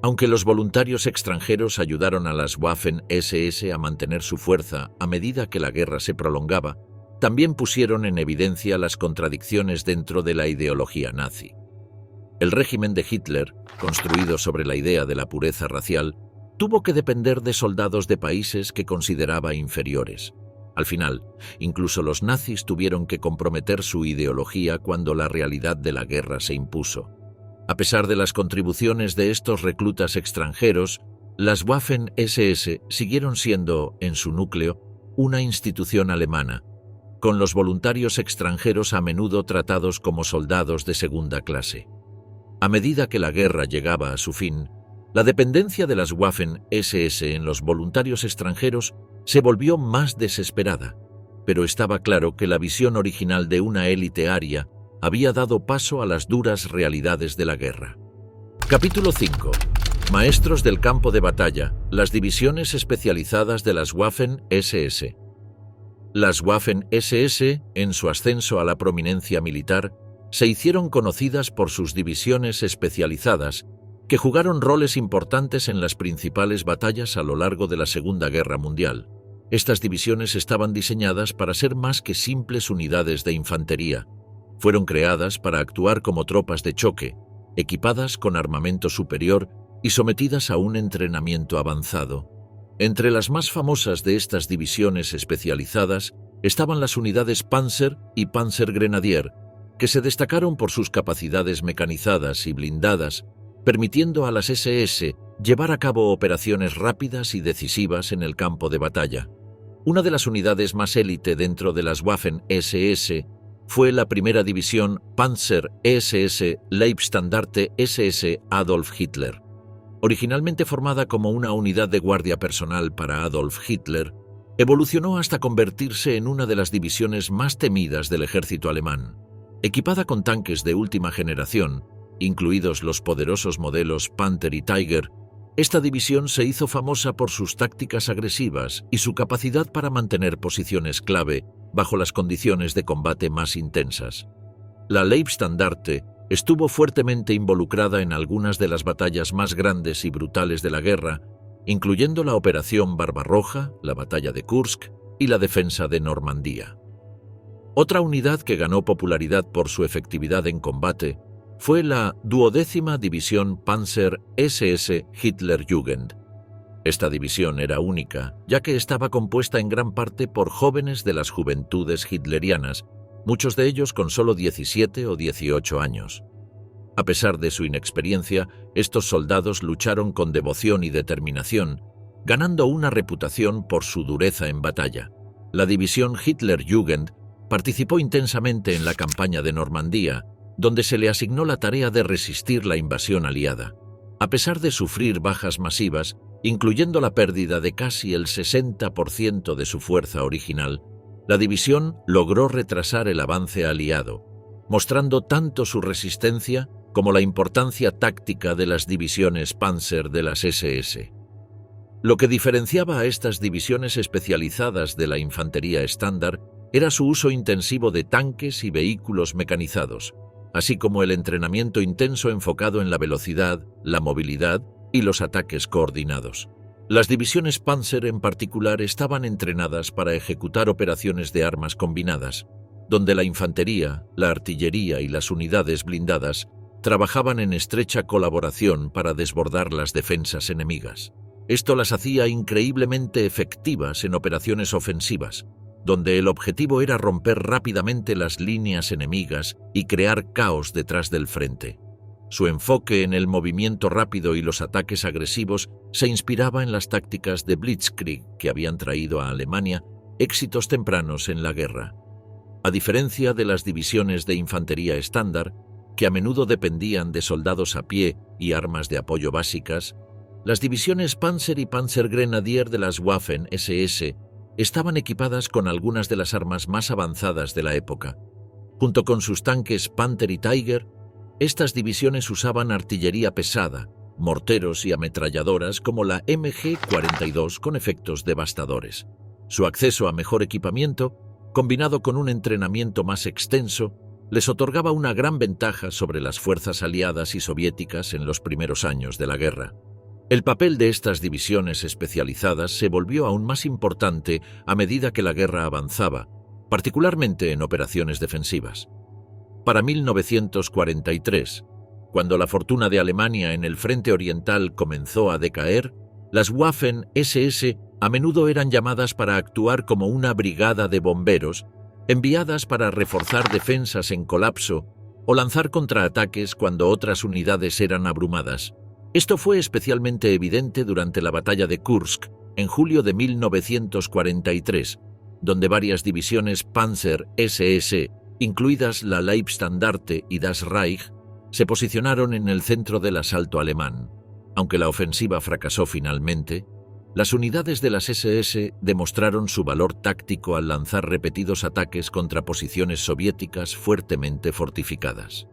[SPEAKER 1] Aunque los voluntarios extranjeros ayudaron a las Waffen-SS a mantener su fuerza a medida que la guerra se prolongaba, también pusieron en evidencia las contradicciones dentro de la ideología nazi. El régimen de Hitler, construido sobre la idea de la pureza racial, tuvo que depender de soldados de países que consideraba inferiores. Al final, incluso los nazis tuvieron que comprometer su ideología cuando la realidad de la guerra se impuso. A pesar de las contribuciones de estos reclutas extranjeros, las Waffen-SS siguieron siendo, en su núcleo, una institución alemana, con los voluntarios extranjeros a menudo tratados como soldados de segunda clase. A medida que la guerra llegaba a su fin, la dependencia de las Waffen-SS en los voluntarios extranjeros se volvió más desesperada, pero estaba claro que la visión original de una élite aria había dado paso a las duras realidades de la guerra. Capítulo 5. Maestros del campo de batalla, las divisiones especializadas de las Waffen-SS. Las Waffen-SS, en su ascenso a la prominencia militar, se hicieron conocidas por sus divisiones especializadas, que jugaron roles importantes en las principales batallas a lo largo de la Segunda Guerra Mundial. Estas divisiones estaban diseñadas para ser más que simples unidades de infantería. Fueron creadas para actuar como tropas de choque, equipadas con armamento superior y sometidas a un entrenamiento avanzado. Entre las más famosas de estas divisiones especializadas estaban las unidades Panzer y Panzergrenadier, que se destacaron por sus capacidades mecanizadas y blindadas, permitiendo a las SS llevar a cabo operaciones rápidas y decisivas en el campo de batalla. Una de las unidades más élite dentro de las Waffen-SS fue la primera división Panzer-SS Leibstandarte SS Adolf Hitler. Originalmente formada como una unidad de guardia personal para Adolf Hitler, evolucionó hasta convertirse en una de las divisiones más temidas del ejército alemán. Equipada con tanques de última generación, incluidos los poderosos modelos Panther y Tiger, esta división se hizo famosa por sus tácticas agresivas y su capacidad para mantener posiciones clave bajo las condiciones de combate más intensas. La Leibstandarte estuvo fuertemente involucrada en algunas de las batallas más grandes y brutales de la guerra, incluyendo la Operación Barbarroja, la Batalla de Kursk y la defensa de Normandía. Otra unidad que ganó popularidad por su efectividad en combate fue la 12ª División Panzer SS Hitlerjugend. Esta división era única, ya que estaba compuesta en gran parte por jóvenes de las juventudes hitlerianas, muchos de ellos con solo 17 o 18 años. A pesar de su inexperiencia, estos soldados lucharon con devoción y determinación, ganando una reputación por su dureza en batalla. La división Hitlerjugend participó intensamente en la campaña de Normandía, donde se le asignó la tarea de resistir la invasión aliada. A pesar de sufrir bajas masivas, incluyendo la pérdida de casi el 60% de su fuerza original, la división logró retrasar el avance aliado, mostrando tanto su resistencia como la importancia táctica de las divisiones Panzer de las SS. Lo que diferenciaba a estas divisiones especializadas de la infantería estándar era su uso intensivo de tanques y vehículos mecanizados, así como el entrenamiento intenso enfocado en la velocidad, la movilidad y los ataques coordinados. Las divisiones Panzer en particular estaban entrenadas para ejecutar operaciones de armas combinadas, donde la infantería, la artillería y las unidades blindadas trabajaban en estrecha colaboración para desbordar las defensas enemigas. Esto las hacía increíblemente efectivas en operaciones ofensivas, donde el objetivo era romper rápidamente las líneas enemigas y crear caos detrás del frente. Su enfoque en el movimiento rápido y los ataques agresivos se inspiraba en las tácticas de Blitzkrieg que habían traído a Alemania éxitos tempranos en la guerra. A diferencia de las divisiones de infantería estándar, que a menudo dependían de soldados a pie y armas de apoyo básicas, las divisiones Panzer y Panzergrenadier de las Waffen-SS estaban equipadas con algunas de las armas más avanzadas de la época. Junto con sus tanques Panther y Tiger, estas divisiones usaban artillería pesada, morteros y ametralladoras como la MG-42 con efectos devastadores. Su acceso a mejor equipamiento, combinado con un entrenamiento más extenso, les otorgaba una gran ventaja sobre las fuerzas aliadas y soviéticas en los primeros años de la guerra. El papel de estas divisiones especializadas se volvió aún más importante a medida que la guerra avanzaba, particularmente en operaciones defensivas. Para 1943, Cuando la fortuna de Alemania en el frente oriental comenzó a decaer, las Waffen-SS a menudo eran llamadas para actuar como una brigada de bomberos, enviadas para reforzar defensas en colapso o lanzar contraataques cuando otras unidades eran abrumadas. Esto fue especialmente evidente durante la batalla de Kursk, en julio de 1943, donde varias divisiones Panzer SS, incluidas la Leibstandarte y Das Reich, se posicionaron en el centro del asalto alemán. Aunque la ofensiva fracasó finalmente, las unidades de las SS demostraron su valor táctico al lanzar repetidos ataques contra posiciones soviéticas fuertemente fortificadas.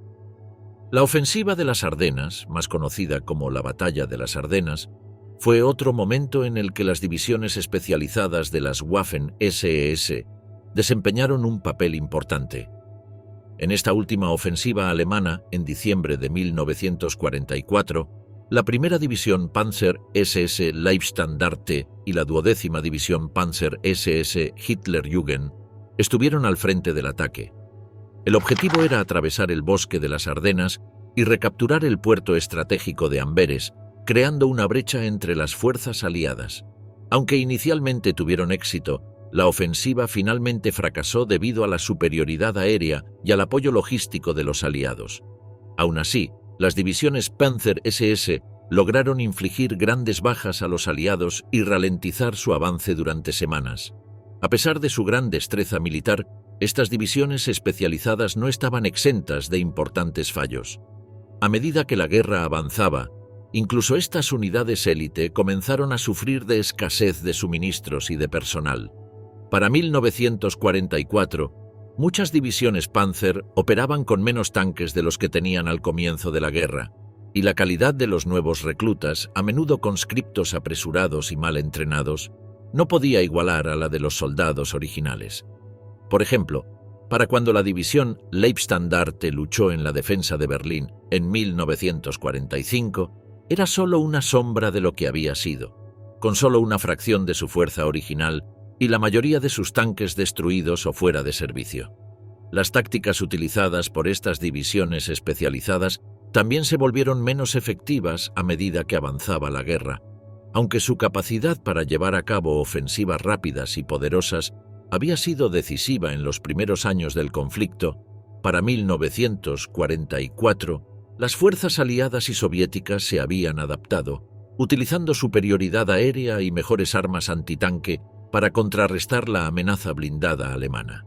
[SPEAKER 1] La ofensiva de las Ardenas, más conocida como la Batalla de las Ardenas, fue otro momento en el que las divisiones especializadas de las Waffen-SS desempeñaron un papel importante. En esta última ofensiva alemana, en diciembre de 1944, la primera división Panzer SS Leibstandarte y la 12ª división Panzer SS Hitlerjugend estuvieron al frente del ataque. El objetivo era atravesar el bosque de las Ardenas y recapturar el puerto estratégico de Amberes, creando una brecha entre las fuerzas aliadas. Aunque inicialmente tuvieron éxito, la ofensiva finalmente fracasó debido a la superioridad aérea y al apoyo logístico de los aliados. Aún así, las divisiones Panzer SS lograron infligir grandes bajas a los aliados y ralentizar su avance durante semanas. A pesar de su gran destreza militar, estas divisiones especializadas no estaban exentas de importantes fallos. A medida que la guerra avanzaba, incluso estas unidades élite comenzaron a sufrir de escasez de suministros y de personal. Para 1944, muchas divisiones Panzer operaban con menos tanques de los que tenían al comienzo de la guerra, y la calidad de los nuevos reclutas, a menudo conscriptos apresurados y mal entrenados, no podía igualar a la de los soldados originales. Por ejemplo, para cuando la división Leibstandarte luchó en la defensa de Berlín en 1945, era solo una sombra de lo que había sido, con solo una fracción de su fuerza original y la mayoría de sus tanques destruidos o fuera de servicio. Las tácticas utilizadas por estas divisiones especializadas también se volvieron menos efectivas a medida que avanzaba la guerra, aunque su capacidad para llevar a cabo ofensivas rápidas y poderosas había sido decisiva en los primeros años del conflicto. Para 1944, las fuerzas aliadas y soviéticas se habían adaptado, utilizando superioridad aérea y mejores armas antitanque para contrarrestar la amenaza blindada alemana.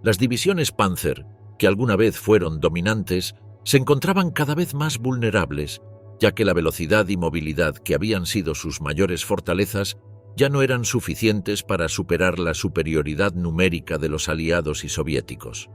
[SPEAKER 1] Las divisiones Panzer, que alguna vez fueron dominantes, se encontraban cada vez más vulnerables, ya que la velocidad y movilidad que habían sido sus mayores fortalezas ya no eran suficientes para superar la superioridad numérica de los aliados y soviéticos.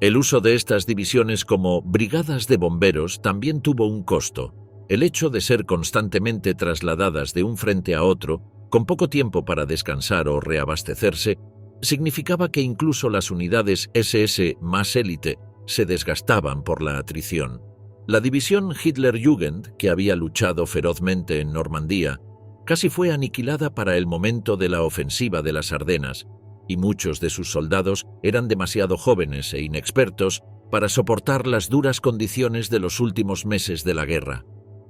[SPEAKER 1] El uso de estas divisiones como brigadas de bomberos también tuvo un costo. El hecho de ser constantemente trasladadas de un frente a otro, con poco tiempo para descansar o reabastecerse, significaba que incluso las unidades SS más élite se desgastaban por la atrición. La división Hitlerjugend, que había luchado ferozmente en Normandía, casi fue aniquilada para el momento de la ofensiva de las Ardenas, y muchos de sus soldados eran demasiado jóvenes e inexpertos para soportar las duras condiciones de los últimos meses de la guerra.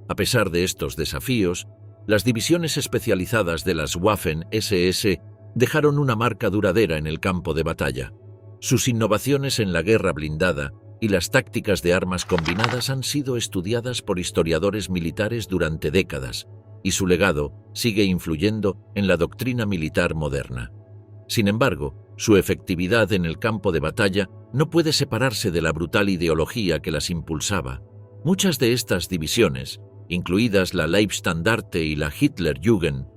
[SPEAKER 1] A pesar de estos desafíos, las divisiones especializadas de las Waffen-SS dejaron una marca duradera en el campo de batalla. Sus innovaciones en la guerra blindada y las tácticas de armas combinadas han sido estudiadas por historiadores militares durante décadas, y su legado sigue influyendo en la doctrina militar moderna. Sin embargo, su efectividad en el campo de batalla no puede separarse de la brutal ideología que las impulsaba. Muchas de estas divisiones, incluidas la Leibstandarte y la Hitlerjugend,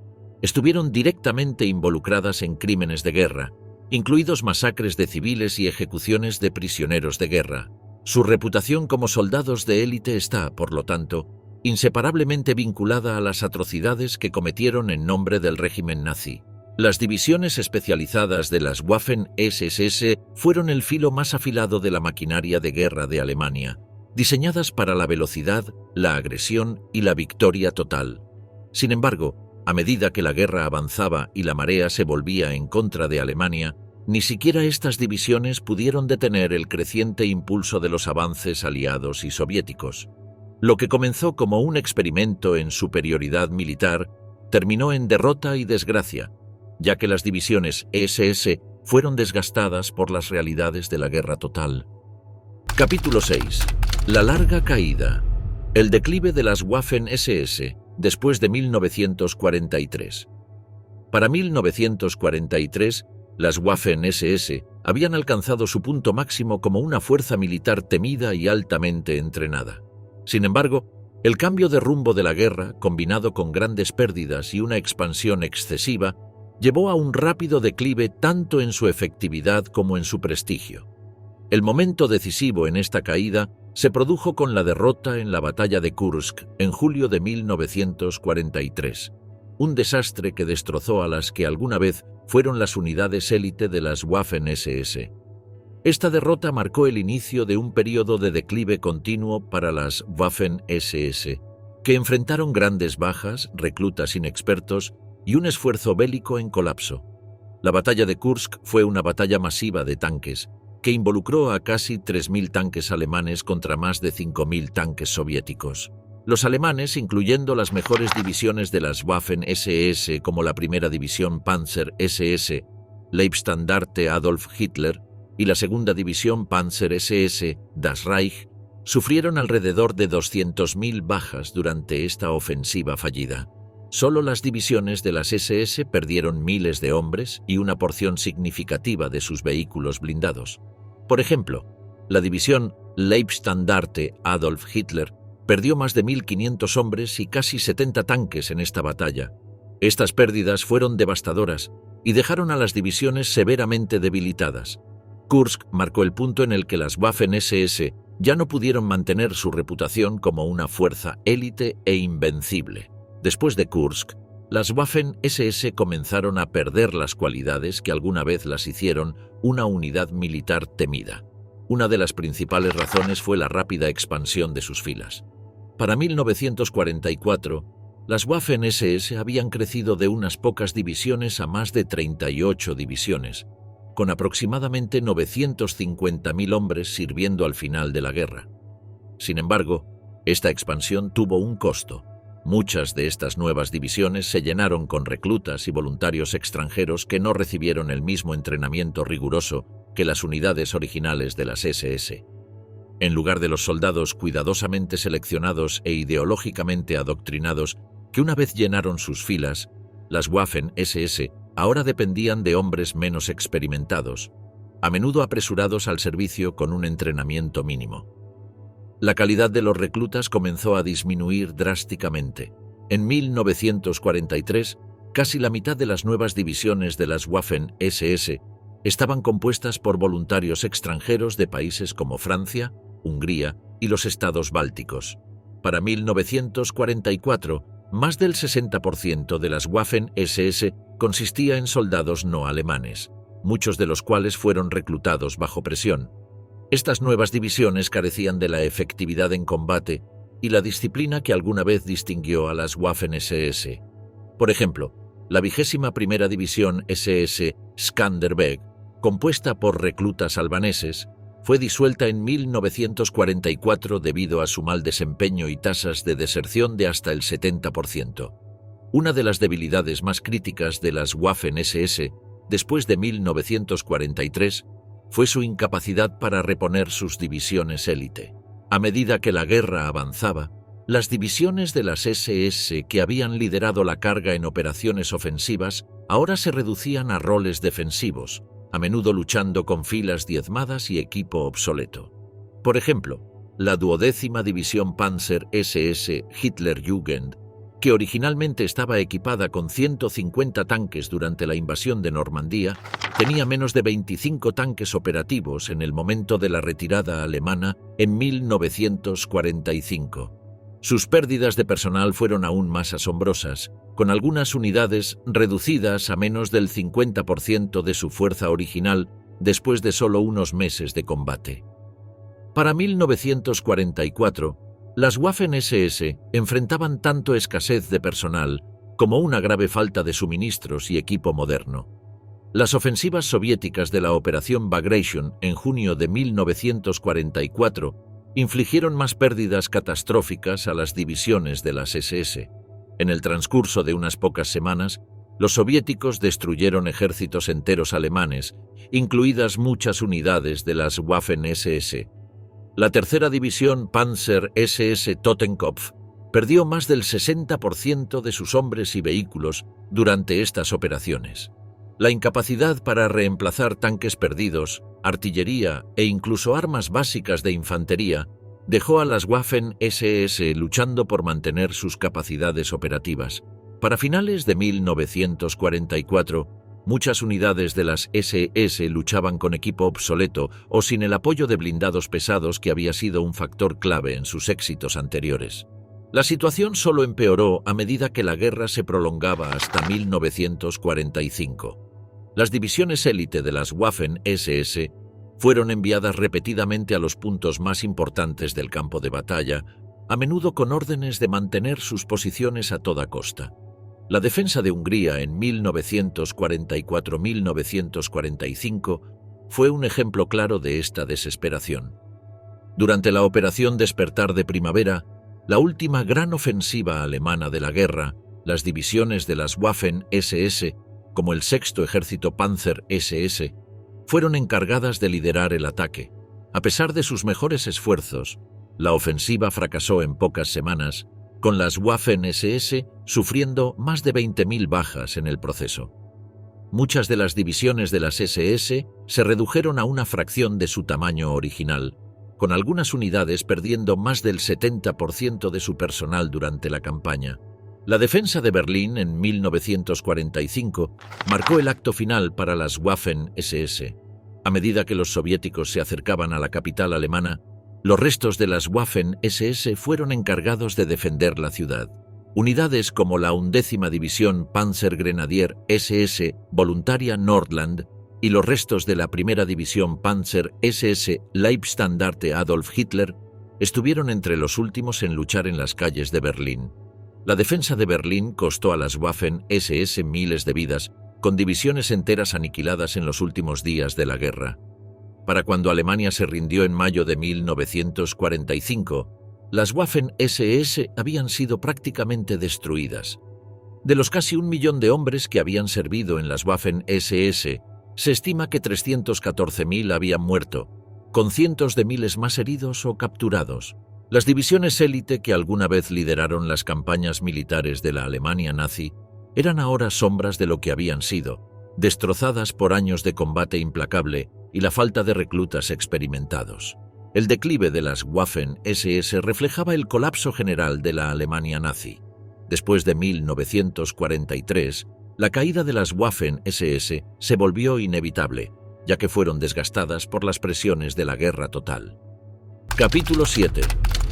[SPEAKER 1] estuvieron directamente involucradas en crímenes de guerra, incluidos masacres de civiles y ejecuciones de prisioneros de guerra. Su reputación como soldados de élite está, por lo tanto, inseparablemente vinculada a las atrocidades que cometieron en nombre del régimen nazi. Las divisiones especializadas de las Waffen-SS fueron el filo más afilado de la maquinaria de guerra de Alemania, diseñadas para la velocidad, la agresión y la victoria total. Sin embargo, a medida que la guerra avanzaba y la marea se volvía en contra de Alemania, ni siquiera estas divisiones pudieron detener el creciente impulso de los avances aliados y soviéticos. Lo que comenzó como un experimento en superioridad militar terminó en derrota y desgracia, ya que las divisiones SS fueron desgastadas por las realidades de la guerra total. Capítulo 6. La larga caída. El declive de las Waffen-SS después de 1943. Para 1943, las Waffen-SS habían alcanzado su punto máximo como una fuerza militar temida y altamente entrenada. Sin embargo, el cambio de rumbo de la guerra, combinado con grandes pérdidas y una expansión excesiva, llevó a un rápido declive tanto en su efectividad como en su prestigio. El momento decisivo en esta caída se produjo con la derrota en la batalla de Kursk en julio de 1943, un desastre que destrozó a las que alguna vez fueron las unidades élite de las Waffen-SS. Esta derrota marcó el inicio de un periodo de declive continuo para las Waffen-SS, que enfrentaron grandes bajas, reclutas inexpertos y un esfuerzo bélico en colapso. La batalla de Kursk fue una batalla masiva de tanques, que involucró a casi 3.000 tanques alemanes contra más de 5.000 tanques soviéticos. Los alemanes, incluyendo las mejores divisiones de las Waffen-SS como la primera división Panzer-SS, Leibstandarte Adolf Hitler, y la segunda división Panzer-SS, Das Reich, sufrieron alrededor de 200.000 bajas durante esta ofensiva fallida. Solo las divisiones de las SS perdieron miles de hombres y una porción significativa de sus vehículos blindados. Por ejemplo, la división Leibstandarte Adolf Hitler perdió más de 1.500 hombres y casi 70 tanques en esta batalla. Estas pérdidas fueron devastadoras y dejaron a las divisiones severamente debilitadas. Kursk marcó el punto en el que las Waffen-SS ya no pudieron mantener su reputación como una fuerza élite e invencible. Después de Kursk, las Waffen-SS comenzaron a perder las cualidades que alguna vez las hicieron una unidad militar temida. Una de las principales razones fue la rápida expansión de sus filas. Para 1944, las Waffen-SS habían crecido de unas pocas divisiones a más de 38 divisiones, con aproximadamente 950.000 hombres sirviendo al final de la guerra. Sin embargo, esta expansión tuvo un costo. Muchas de estas nuevas divisiones se llenaron con reclutas y voluntarios extranjeros que no recibieron el mismo entrenamiento riguroso que las unidades originales de las SS. En lugar de los soldados cuidadosamente seleccionados e ideológicamente adoctrinados que una vez llenaron sus filas, las Waffen-SS ahora dependían de hombres menos experimentados, a menudo apresurados al servicio con un entrenamiento mínimo. La calidad de los reclutas comenzó a disminuir drásticamente. En 1943, casi la mitad de las nuevas divisiones de las Waffen-SS estaban compuestas por voluntarios extranjeros de países como Francia, Hungría y los estados bálticos. Para 1944, más del 60% de las Waffen-SS consistía en soldados no alemanes, muchos de los cuales fueron reclutados bajo presión. Estas nuevas divisiones carecían de la efectividad en combate y la disciplina que alguna vez distinguió a las Waffen-SS. Por ejemplo, la 21ª División SS Skanderbeg, compuesta por reclutas albaneses, fue disuelta en 1944 debido a su mal desempeño y tasas de deserción de hasta el 70%. Una de las debilidades más críticas de las Waffen-SS después de 1943 fue su incapacidad para reponer sus divisiones élite. A medida que la guerra avanzaba, las divisiones de las SS que habían liderado la carga en operaciones ofensivas ahora se reducían a roles defensivos, a menudo luchando con filas diezmadas y equipo obsoleto. Por ejemplo, la 12ª División Panzer SS Hitlerjugend, que originalmente estaba equipada con 150 tanques durante la invasión de Normandía, tenía menos de 25 tanques operativos en el momento de la retirada alemana en 1945. Sus pérdidas de personal fueron aún más asombrosas, con algunas unidades reducidas a menos del 50% de su fuerza original después de solo unos meses de combate. Para 1944, las Waffen-SS enfrentaban tanto escasez de personal como una grave falta de suministros y equipo moderno. Las ofensivas soviéticas de la Operación Bagration en junio de 1944 infligieron más pérdidas catastróficas a las divisiones de las SS. En el transcurso de unas pocas semanas, los soviéticos destruyeron ejércitos enteros alemanes, incluidas muchas unidades de las Waffen-SS. La tercera división Panzer SS Totenkopf perdió más del 60% de sus hombres y vehículos durante estas operaciones. La incapacidad para reemplazar tanques perdidos, artillería e incluso armas básicas de infantería dejó a las Waffen-SS luchando por mantener sus capacidades operativas. Para finales de 1944, muchas unidades de las SS luchaban con equipo obsoleto o sin el apoyo de blindados pesados que había sido un factor clave en sus éxitos anteriores. La situación solo empeoró a medida que la guerra se prolongaba hasta 1945. Las divisiones élite de las Waffen-SS fueron enviadas repetidamente a los puntos más importantes del campo de batalla, a menudo con órdenes de mantener sus posiciones a toda costa. La defensa de Hungría en 1944-1945 fue un ejemplo claro de esta desesperación. Durante la Operación Despertar de Primavera, la última gran ofensiva alemana de la guerra, las divisiones de las Waffen-SS, como el Sexto Ejército Panzer SS, fueron encargadas de liderar el ataque. A pesar de sus mejores esfuerzos, la ofensiva fracasó en pocas semanas, con las Waffen-SS sufriendo más de 20.000 bajas en el proceso. Muchas de las divisiones de las SS se redujeron a una fracción de su tamaño original, con algunas unidades perdiendo más del 70% de su personal durante la campaña. La defensa de Berlín en 1945 marcó el acto final para las Waffen-SS. A medida que los soviéticos se acercaban a la capital alemana, los restos de las Waffen-SS fueron encargados de defender la ciudad. Unidades como la 11ª División Panzergrenadier SS Voluntaria Nordland y los restos de la 1ª División Panzer SS Leibstandarte Adolf Hitler estuvieron entre los últimos en luchar en las calles de Berlín. La defensa de Berlín costó a las Waffen-SS miles de vidas, con divisiones enteras aniquiladas en los últimos días de la guerra. Para cuando Alemania se rindió en mayo de 1945, las Waffen-SS habían sido prácticamente destruidas. De los casi 1 millón de hombres que habían servido en las Waffen-SS, se estima que 314.000 habían muerto, con cientos de miles más heridos o capturados. Las divisiones élite que alguna vez lideraron las campañas militares de la Alemania nazi eran ahora sombras de lo que habían sido, destrozadas por años de combate implacable y la falta de reclutas experimentados. El declive de las Waffen-SS reflejaba el colapso general de la Alemania nazi. Después de 1943, la caída de las Waffen-SS se volvió inevitable, ya que fueron desgastadas por las presiones de la guerra total. Capítulo 7.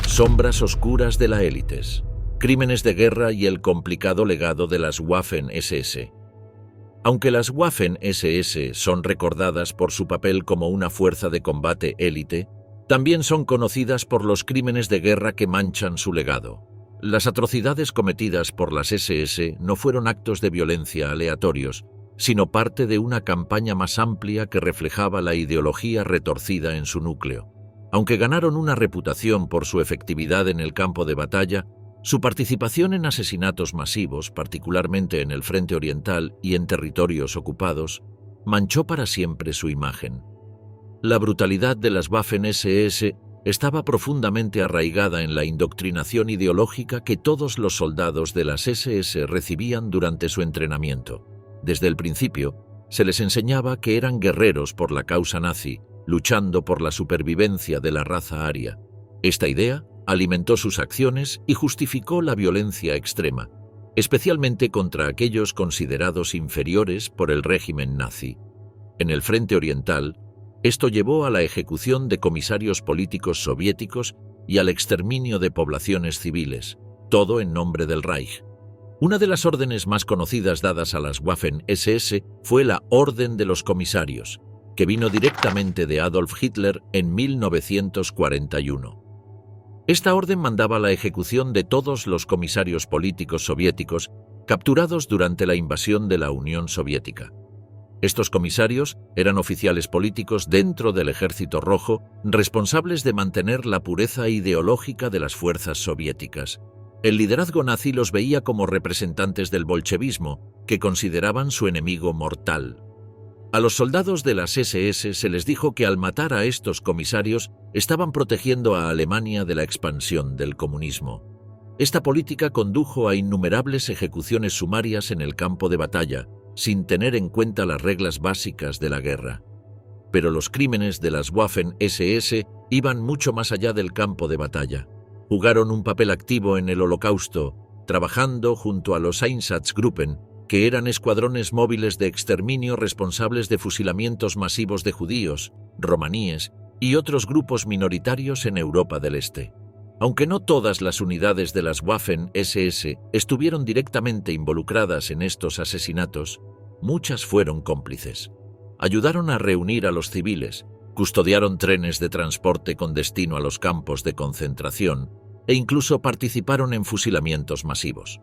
[SPEAKER 1] Sombras oscuras de la élites. Crímenes de guerra y el complicado legado de las Waffen-SS. Aunque las Waffen-SS son recordadas por su papel como una fuerza de combate élite, también son conocidas por los crímenes de guerra que manchan su legado. Las atrocidades cometidas por las SS no fueron actos de violencia aleatorios, sino parte de una campaña más amplia que reflejaba la ideología retorcida en su núcleo. Aunque ganaron una reputación por su efectividad en el campo de batalla, su participación en asesinatos masivos, particularmente en el Frente Oriental y en territorios ocupados, manchó para siempre su imagen. La brutalidad de las Waffen-SS estaba profundamente arraigada en la indoctrinación ideológica que todos los soldados de las SS recibían durante su entrenamiento. Desde el principio, se les enseñaba que eran guerreros por la causa nazi, luchando por la supervivencia de la raza aria. Esta idea alimentó sus acciones y justificó la violencia extrema, especialmente contra aquellos considerados inferiores por el régimen nazi. En el Frente Oriental, esto llevó a la ejecución de comisarios políticos soviéticos y al exterminio de poblaciones civiles, todo en nombre del Reich. Una de las órdenes más conocidas dadas a las Waffen-SS fue la Orden de los Comisarios, que vino directamente de Adolf Hitler en 1941. Esta orden mandaba la ejecución de todos los comisarios políticos soviéticos capturados durante la invasión de la Unión Soviética. Estos comisarios eran oficiales políticos dentro del Ejército Rojo, responsables de mantener la pureza ideológica de las fuerzas soviéticas. El liderazgo nazi los veía como representantes del bolchevismo, que consideraban su enemigo mortal. A los soldados de las SS se les dijo que al matar a estos comisarios estaban protegiendo a Alemania de la expansión del comunismo. Esta política condujo a innumerables ejecuciones sumarias en el campo de batalla, sin tener en cuenta las reglas básicas de la guerra. Pero los crímenes de las Waffen-SS iban mucho más allá del campo de batalla. Jugaron un papel activo en el Holocausto, trabajando junto a los Einsatzgruppen, que eran escuadrones móviles de exterminio responsables de fusilamientos masivos de judíos, romaníes y otros grupos minoritarios en Europa del Este. Aunque no todas las unidades de las Waffen-SS estuvieron directamente involucradas en estos asesinatos, muchas fueron cómplices. Ayudaron a reunir a los civiles, custodiaron trenes de transporte con destino a los campos de concentración e incluso participaron en fusilamientos masivos.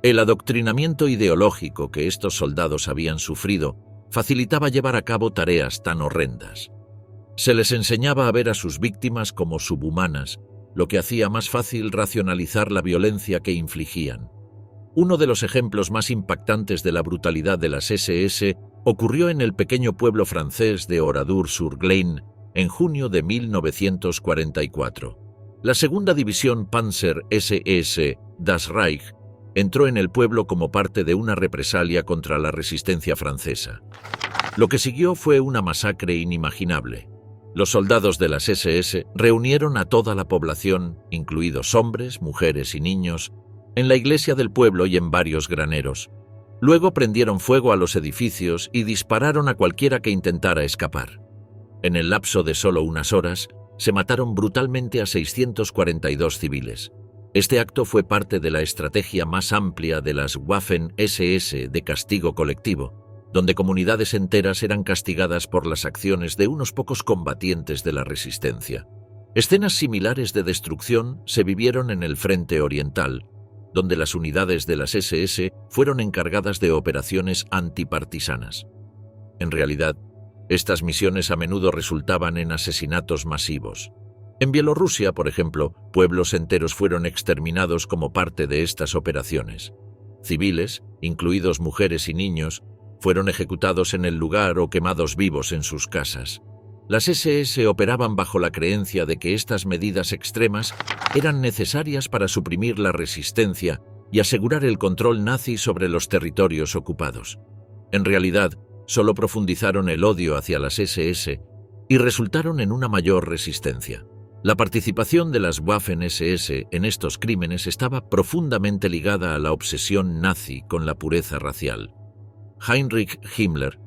[SPEAKER 1] El adoctrinamiento ideológico que estos soldados habían sufrido facilitaba llevar a cabo tareas tan horrendas. Se les enseñaba a ver a sus víctimas como subhumanas, lo que hacía más fácil racionalizar la violencia que infligían. Uno de los ejemplos más impactantes de la brutalidad de las SS ocurrió en el pequeño pueblo francés de Oradour-sur-Glane en junio de 1944. La segunda división Panzer SS Das Reich entró en el pueblo como parte de una represalia contra la resistencia francesa. Lo que siguió fue una masacre inimaginable. Los soldados de las SS reunieron a toda la población, incluidos hombres, mujeres y niños, en la iglesia del pueblo y en varios graneros. Luego prendieron fuego a los edificios y dispararon a cualquiera que intentara escapar. En el lapso de solo unas horas, se mataron brutalmente a 642 civiles. Este acto fue parte de la estrategia más amplia de las Waffen-SS de castigo colectivo, donde comunidades enteras eran castigadas por las acciones de unos pocos combatientes de la resistencia. Escenas similares de destrucción se vivieron en el Frente Oriental, donde las unidades de las SS fueron encargadas de operaciones antipartisanas. En realidad, estas misiones a menudo resultaban en asesinatos masivos. En Bielorrusia, por ejemplo, pueblos enteros fueron exterminados como parte de estas operaciones. Civiles, incluidos mujeres y niños, fueron ejecutados en el lugar o quemados vivos en sus casas. Las SS operaban bajo la creencia de que estas medidas extremas eran necesarias para suprimir la resistencia y asegurar el control nazi sobre los territorios ocupados. En realidad, solo profundizaron el odio hacia las SS y resultaron en una mayor resistencia. La participación de las Waffen-SS en estos crímenes estaba profundamente ligada a la obsesión nazi con la pureza racial. Heinrich Himmler,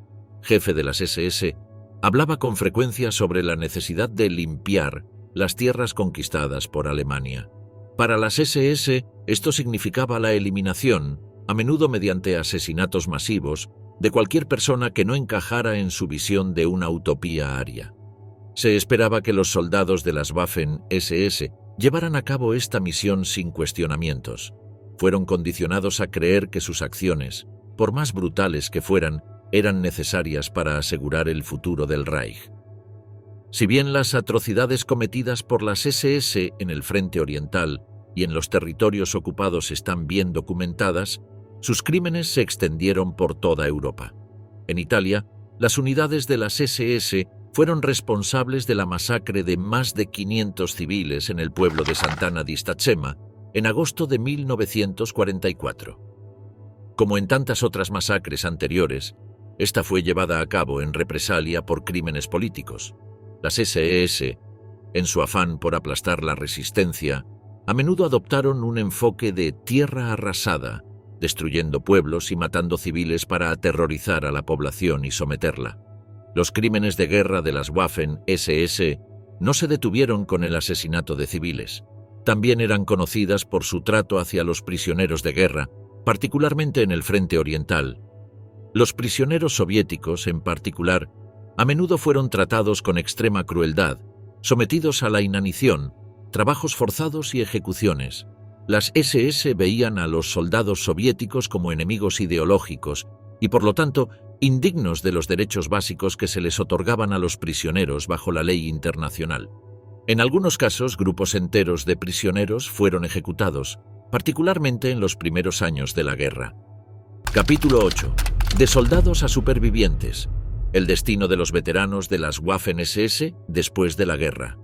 [SPEAKER 1] jefe de las SS, hablaba con frecuencia sobre la necesidad de limpiar las tierras conquistadas por Alemania. Para las SS, esto significaba la eliminación, a menudo mediante asesinatos masivos, de cualquier persona que no encajara en su visión de una utopía aria. Se esperaba que los soldados de las Waffen-SS llevaran a cabo esta misión sin cuestionamientos. Fueron condicionados a creer que sus acciones, por más brutales que fueran, eran necesarias para asegurar el futuro del Reich. Si bien las atrocidades cometidas por las SS en el Frente Oriental y en los territorios ocupados están bien documentadas, sus crímenes se extendieron por toda Europa. En Italia, las unidades de las SS fueron responsables de la masacre de más de 500 civiles en el pueblo de Sant'Anna di Stazzema en agosto de 1944. Como en tantas otras masacres anteriores, esta fue llevada a cabo en represalia por crímenes políticos. Las SS, en su afán por aplastar la resistencia, a menudo adoptaron un enfoque de tierra arrasada, destruyendo pueblos y matando civiles para aterrorizar a la población y someterla. Los crímenes de guerra de las Waffen-SS no se detuvieron con el asesinato de civiles. También eran conocidas por su trato hacia los prisioneros de guerra, particularmente en el Frente Oriental. Los prisioneros soviéticos, en particular, a menudo fueron tratados con extrema crueldad, sometidos a la inanición, trabajos forzados y ejecuciones. Las SS veían a los soldados soviéticos como enemigos ideológicos y, por lo tanto, indignos de los derechos básicos que se les otorgaban a los prisioneros bajo la ley internacional. En algunos casos, grupos enteros de prisioneros fueron ejecutados, particularmente en los primeros años de la guerra. Capítulo 8. De soldados a supervivientes. El destino de los veteranos de las Waffen-SS después de la guerra.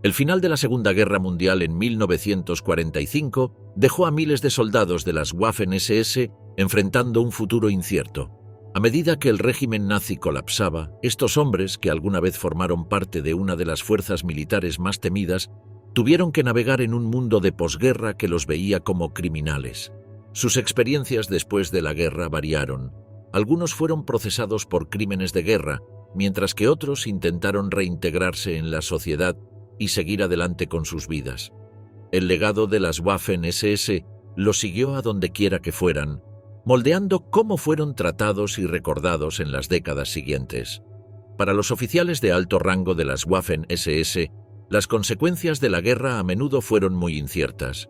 [SPEAKER 1] El final de la Segunda Guerra Mundial en 1945 dejó a miles de soldados de las Waffen-SS enfrentando un futuro incierto. A medida que el régimen nazi colapsaba, estos hombres, que alguna vez formaron parte de una de las fuerzas militares más temidas, tuvieron que navegar en un mundo de posguerra que los veía como criminales. Sus experiencias después de la guerra variaron. Algunos fueron procesados por crímenes de guerra, mientras que otros intentaron reintegrarse en la sociedad y seguir adelante con sus vidas. El legado de las Waffen-SS los siguió a donde quiera que fueran, moldeando cómo fueron tratados y recordados en las décadas siguientes. Para los oficiales de alto rango de las Waffen-SS, las consecuencias de la guerra a menudo fueron muy inciertas.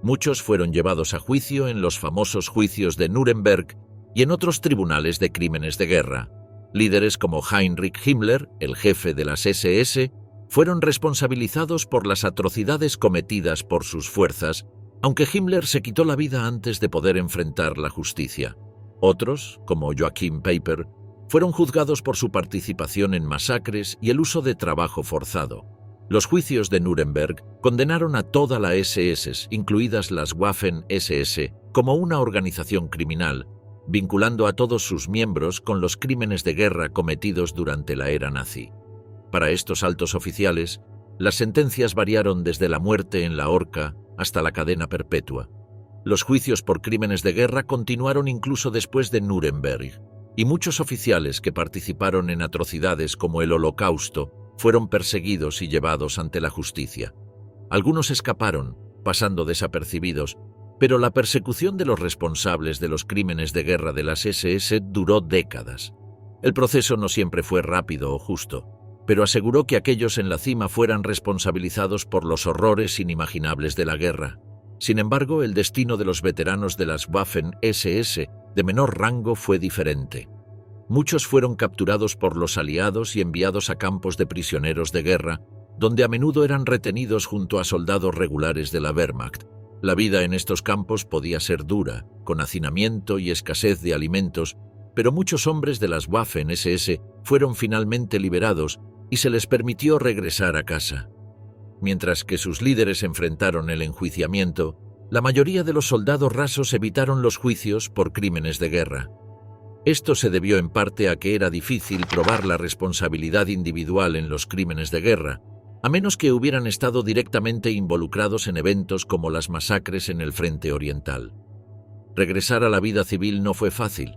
[SPEAKER 1] Muchos fueron llevados a juicio en los famosos juicios de Nuremberg y en otros tribunales de crímenes de guerra. Líderes como Heinrich Himmler, el jefe de las SS, fueron responsabilizados por las atrocidades cometidas por sus fuerzas, aunque Himmler se quitó la vida antes de poder enfrentar la justicia. Otros, como Joachim Peiper, fueron juzgados por su participación en masacres y el uso de trabajo forzado. Los juicios de Nuremberg condenaron a toda la SS, incluidas las Waffen-SS, como una organización criminal, vinculando a todos sus miembros con los crímenes de guerra cometidos durante la era nazi. Para estos altos oficiales, las sentencias variaron desde la muerte en la horca hasta la cadena perpetua. Los juicios por crímenes de guerra continuaron incluso después de Nuremberg, y muchos oficiales que participaron en atrocidades como el Holocausto fueron perseguidos y llevados ante la justicia. Algunos escaparon, pasando desapercibidos, pero la persecución de los responsables de los crímenes de guerra de las SS duró décadas. El proceso no siempre fue rápido o justo, pero aseguró que aquellos en la cima fueran responsabilizados por los horrores inimaginables de la guerra. Sin embargo, el destino de los veteranos de las Waffen-SS de menor rango fue diferente. Muchos fueron capturados por los aliados y enviados a campos de prisioneros de guerra, donde a menudo eran retenidos junto a soldados regulares de la Wehrmacht. La vida en estos campos podía ser dura, con hacinamiento y escasez de alimentos, pero muchos hombres de las Waffen-SS fueron finalmente liberados y se les permitió regresar a casa. Mientras que sus líderes enfrentaron el enjuiciamiento, la mayoría de los soldados rasos evitaron los juicios por crímenes de guerra. Esto se debió en parte a que era difícil probar la responsabilidad individual en los crímenes de guerra, a menos que hubieran estado directamente involucrados en eventos como las masacres en el Frente Oriental. Regresar a la vida civil no fue fácil.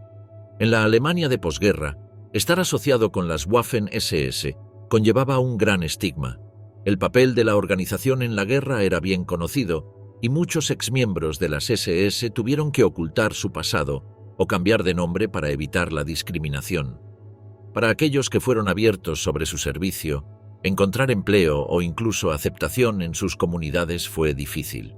[SPEAKER 1] En la Alemania de posguerra, estar asociado con las Waffen-SS conllevaba un gran estigma. El papel de la organización en la guerra era bien conocido, y muchos exmiembros de las SS tuvieron que ocultar su pasado o cambiar de nombre para evitar la discriminación. Para aquellos que fueron abiertos sobre su servicio, encontrar empleo o incluso aceptación en sus comunidades fue difícil.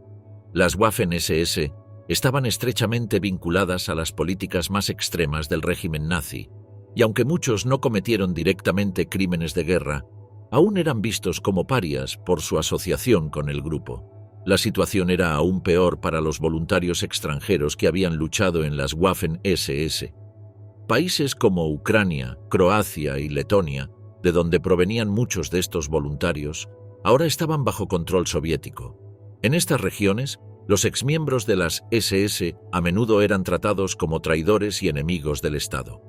[SPEAKER 1] Las Waffen-SS estaban estrechamente vinculadas a las políticas más extremas del régimen nazi, y aunque muchos no cometieron directamente crímenes de guerra, aún eran vistos como parias por su asociación con el grupo. La situación era aún peor para los voluntarios extranjeros que habían luchado en las Waffen-SS. Países como Ucrania, Croacia y Letonia, de donde provenían muchos de estos voluntarios, ahora estaban bajo control soviético. En estas regiones, los exmiembros de las SS a menudo eran tratados como traidores y enemigos del Estado.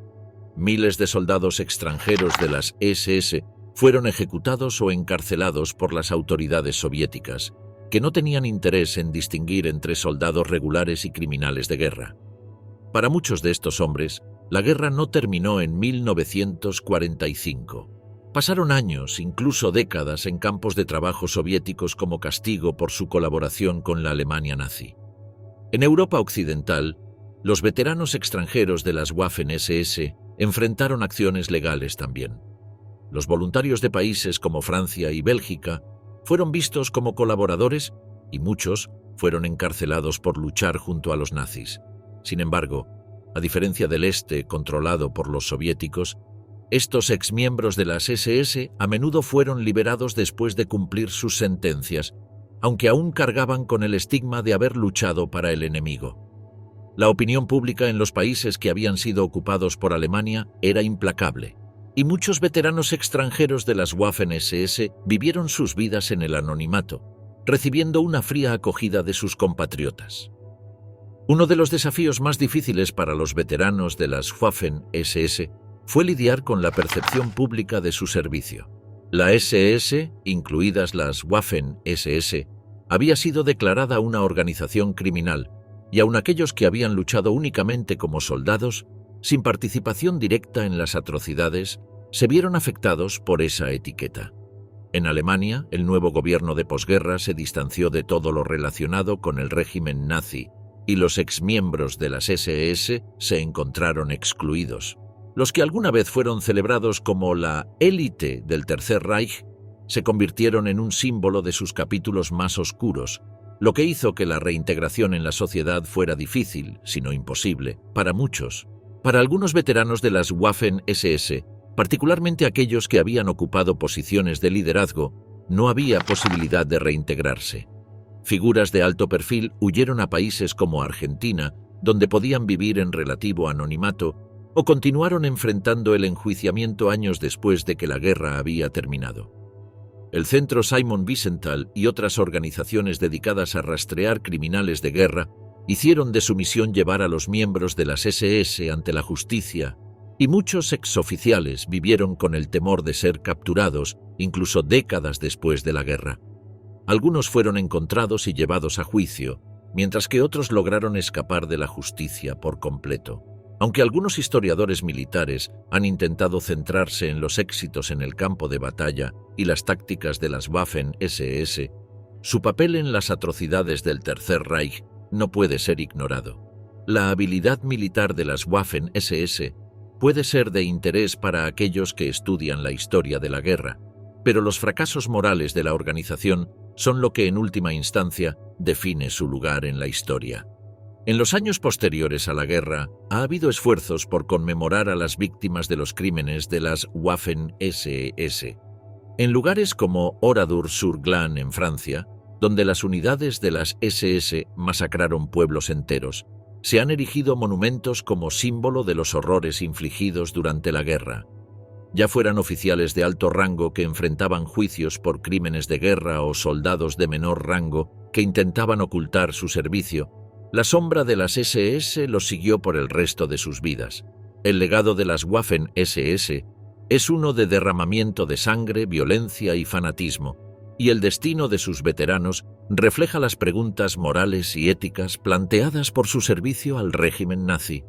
[SPEAKER 1] Miles de soldados extranjeros de las SS fueron ejecutados o encarcelados por las autoridades soviéticas, que no tenían interés en distinguir entre soldados regulares y criminales de guerra. Para muchos de estos hombres, la guerra no terminó en 1945. Pasaron años, incluso décadas, en campos de trabajo soviéticos como castigo por su colaboración con la Alemania nazi. En Europa occidental, los veteranos extranjeros de las Waffen-SS enfrentaron acciones legales también. Los voluntarios de países como Francia y Bélgica fueron vistos como colaboradores y muchos fueron encarcelados por luchar junto a los nazis. Sin embargo, A diferencia del este, controlado por los soviéticos, estos exmiembros de las SS a menudo fueron liberados después de cumplir sus sentencias, aunque aún cargaban con el estigma de haber luchado para el enemigo. La opinión pública en los países que habían sido ocupados por Alemania era implacable, y muchos veteranos extranjeros de las Waffen-SS vivieron sus vidas en el anonimato, recibiendo una fría acogida de sus compatriotas. Uno de los desafíos más difíciles para los veteranos de las Waffen-SS fue lidiar con la percepción pública de su servicio. La SS, incluidas las Waffen-SS, había sido declarada una organización criminal, y aun aquellos que habían luchado únicamente como soldados, sin participación directa en las atrocidades, se vieron afectados por esa etiqueta. En Alemania, el nuevo gobierno de posguerra se distanció de todo lo relacionado con el régimen nazi, y los exmiembros de las SS se encontraron excluidos. Los que alguna vez fueron celebrados como la élite del Tercer Reich se convirtieron en un símbolo de sus capítulos más oscuros, lo que hizo que la reintegración en la sociedad fuera difícil, si no imposible, para muchos. Para algunos veteranos de las Waffen-SS, particularmente aquellos que habían ocupado posiciones de liderazgo, no había posibilidad de reintegrarse. Figuras de alto perfil huyeron a países como Argentina, donde podían vivir en relativo anonimato, o continuaron enfrentando el enjuiciamiento años después de que la guerra había terminado. El Centro Simon Wiesenthal y otras organizaciones dedicadas a rastrear criminales de guerra hicieron de su misión llevar a los miembros de las SS ante la justicia, y muchos exoficiales vivieron con el temor de ser capturados, incluso décadas después de la guerra. Algunos fueron encontrados y llevados a juicio, mientras que otros lograron escapar de la justicia por completo. Aunque algunos historiadores militares han intentado centrarse en los éxitos en el campo de batalla y las tácticas de las Waffen-SS, su papel en las atrocidades del Tercer Reich no puede ser ignorado. La habilidad militar de las Waffen-SS puede ser de interés para aquellos que estudian la historia de la guerra, pero los fracasos morales de la organización son lo que en última instancia define su lugar en la historia. En los años posteriores a la guerra, ha habido esfuerzos por conmemorar a las víctimas de los crímenes de las Waffen-SS. En lugares como Oradour-sur-Glane en Francia, donde las unidades de las SS masacraron pueblos enteros, se han erigido monumentos como símbolo de los horrores infligidos durante la guerra. Ya fueran oficiales de alto rango que enfrentaban juicios por crímenes de guerra o soldados de menor rango que intentaban ocultar su servicio, la sombra de las SS los siguió por el resto de sus vidas. El legado de las Waffen-SS es uno de derramamiento de sangre, violencia y fanatismo, y el destino de sus veteranos refleja las preguntas morales y éticas planteadas por su servicio al régimen nazi.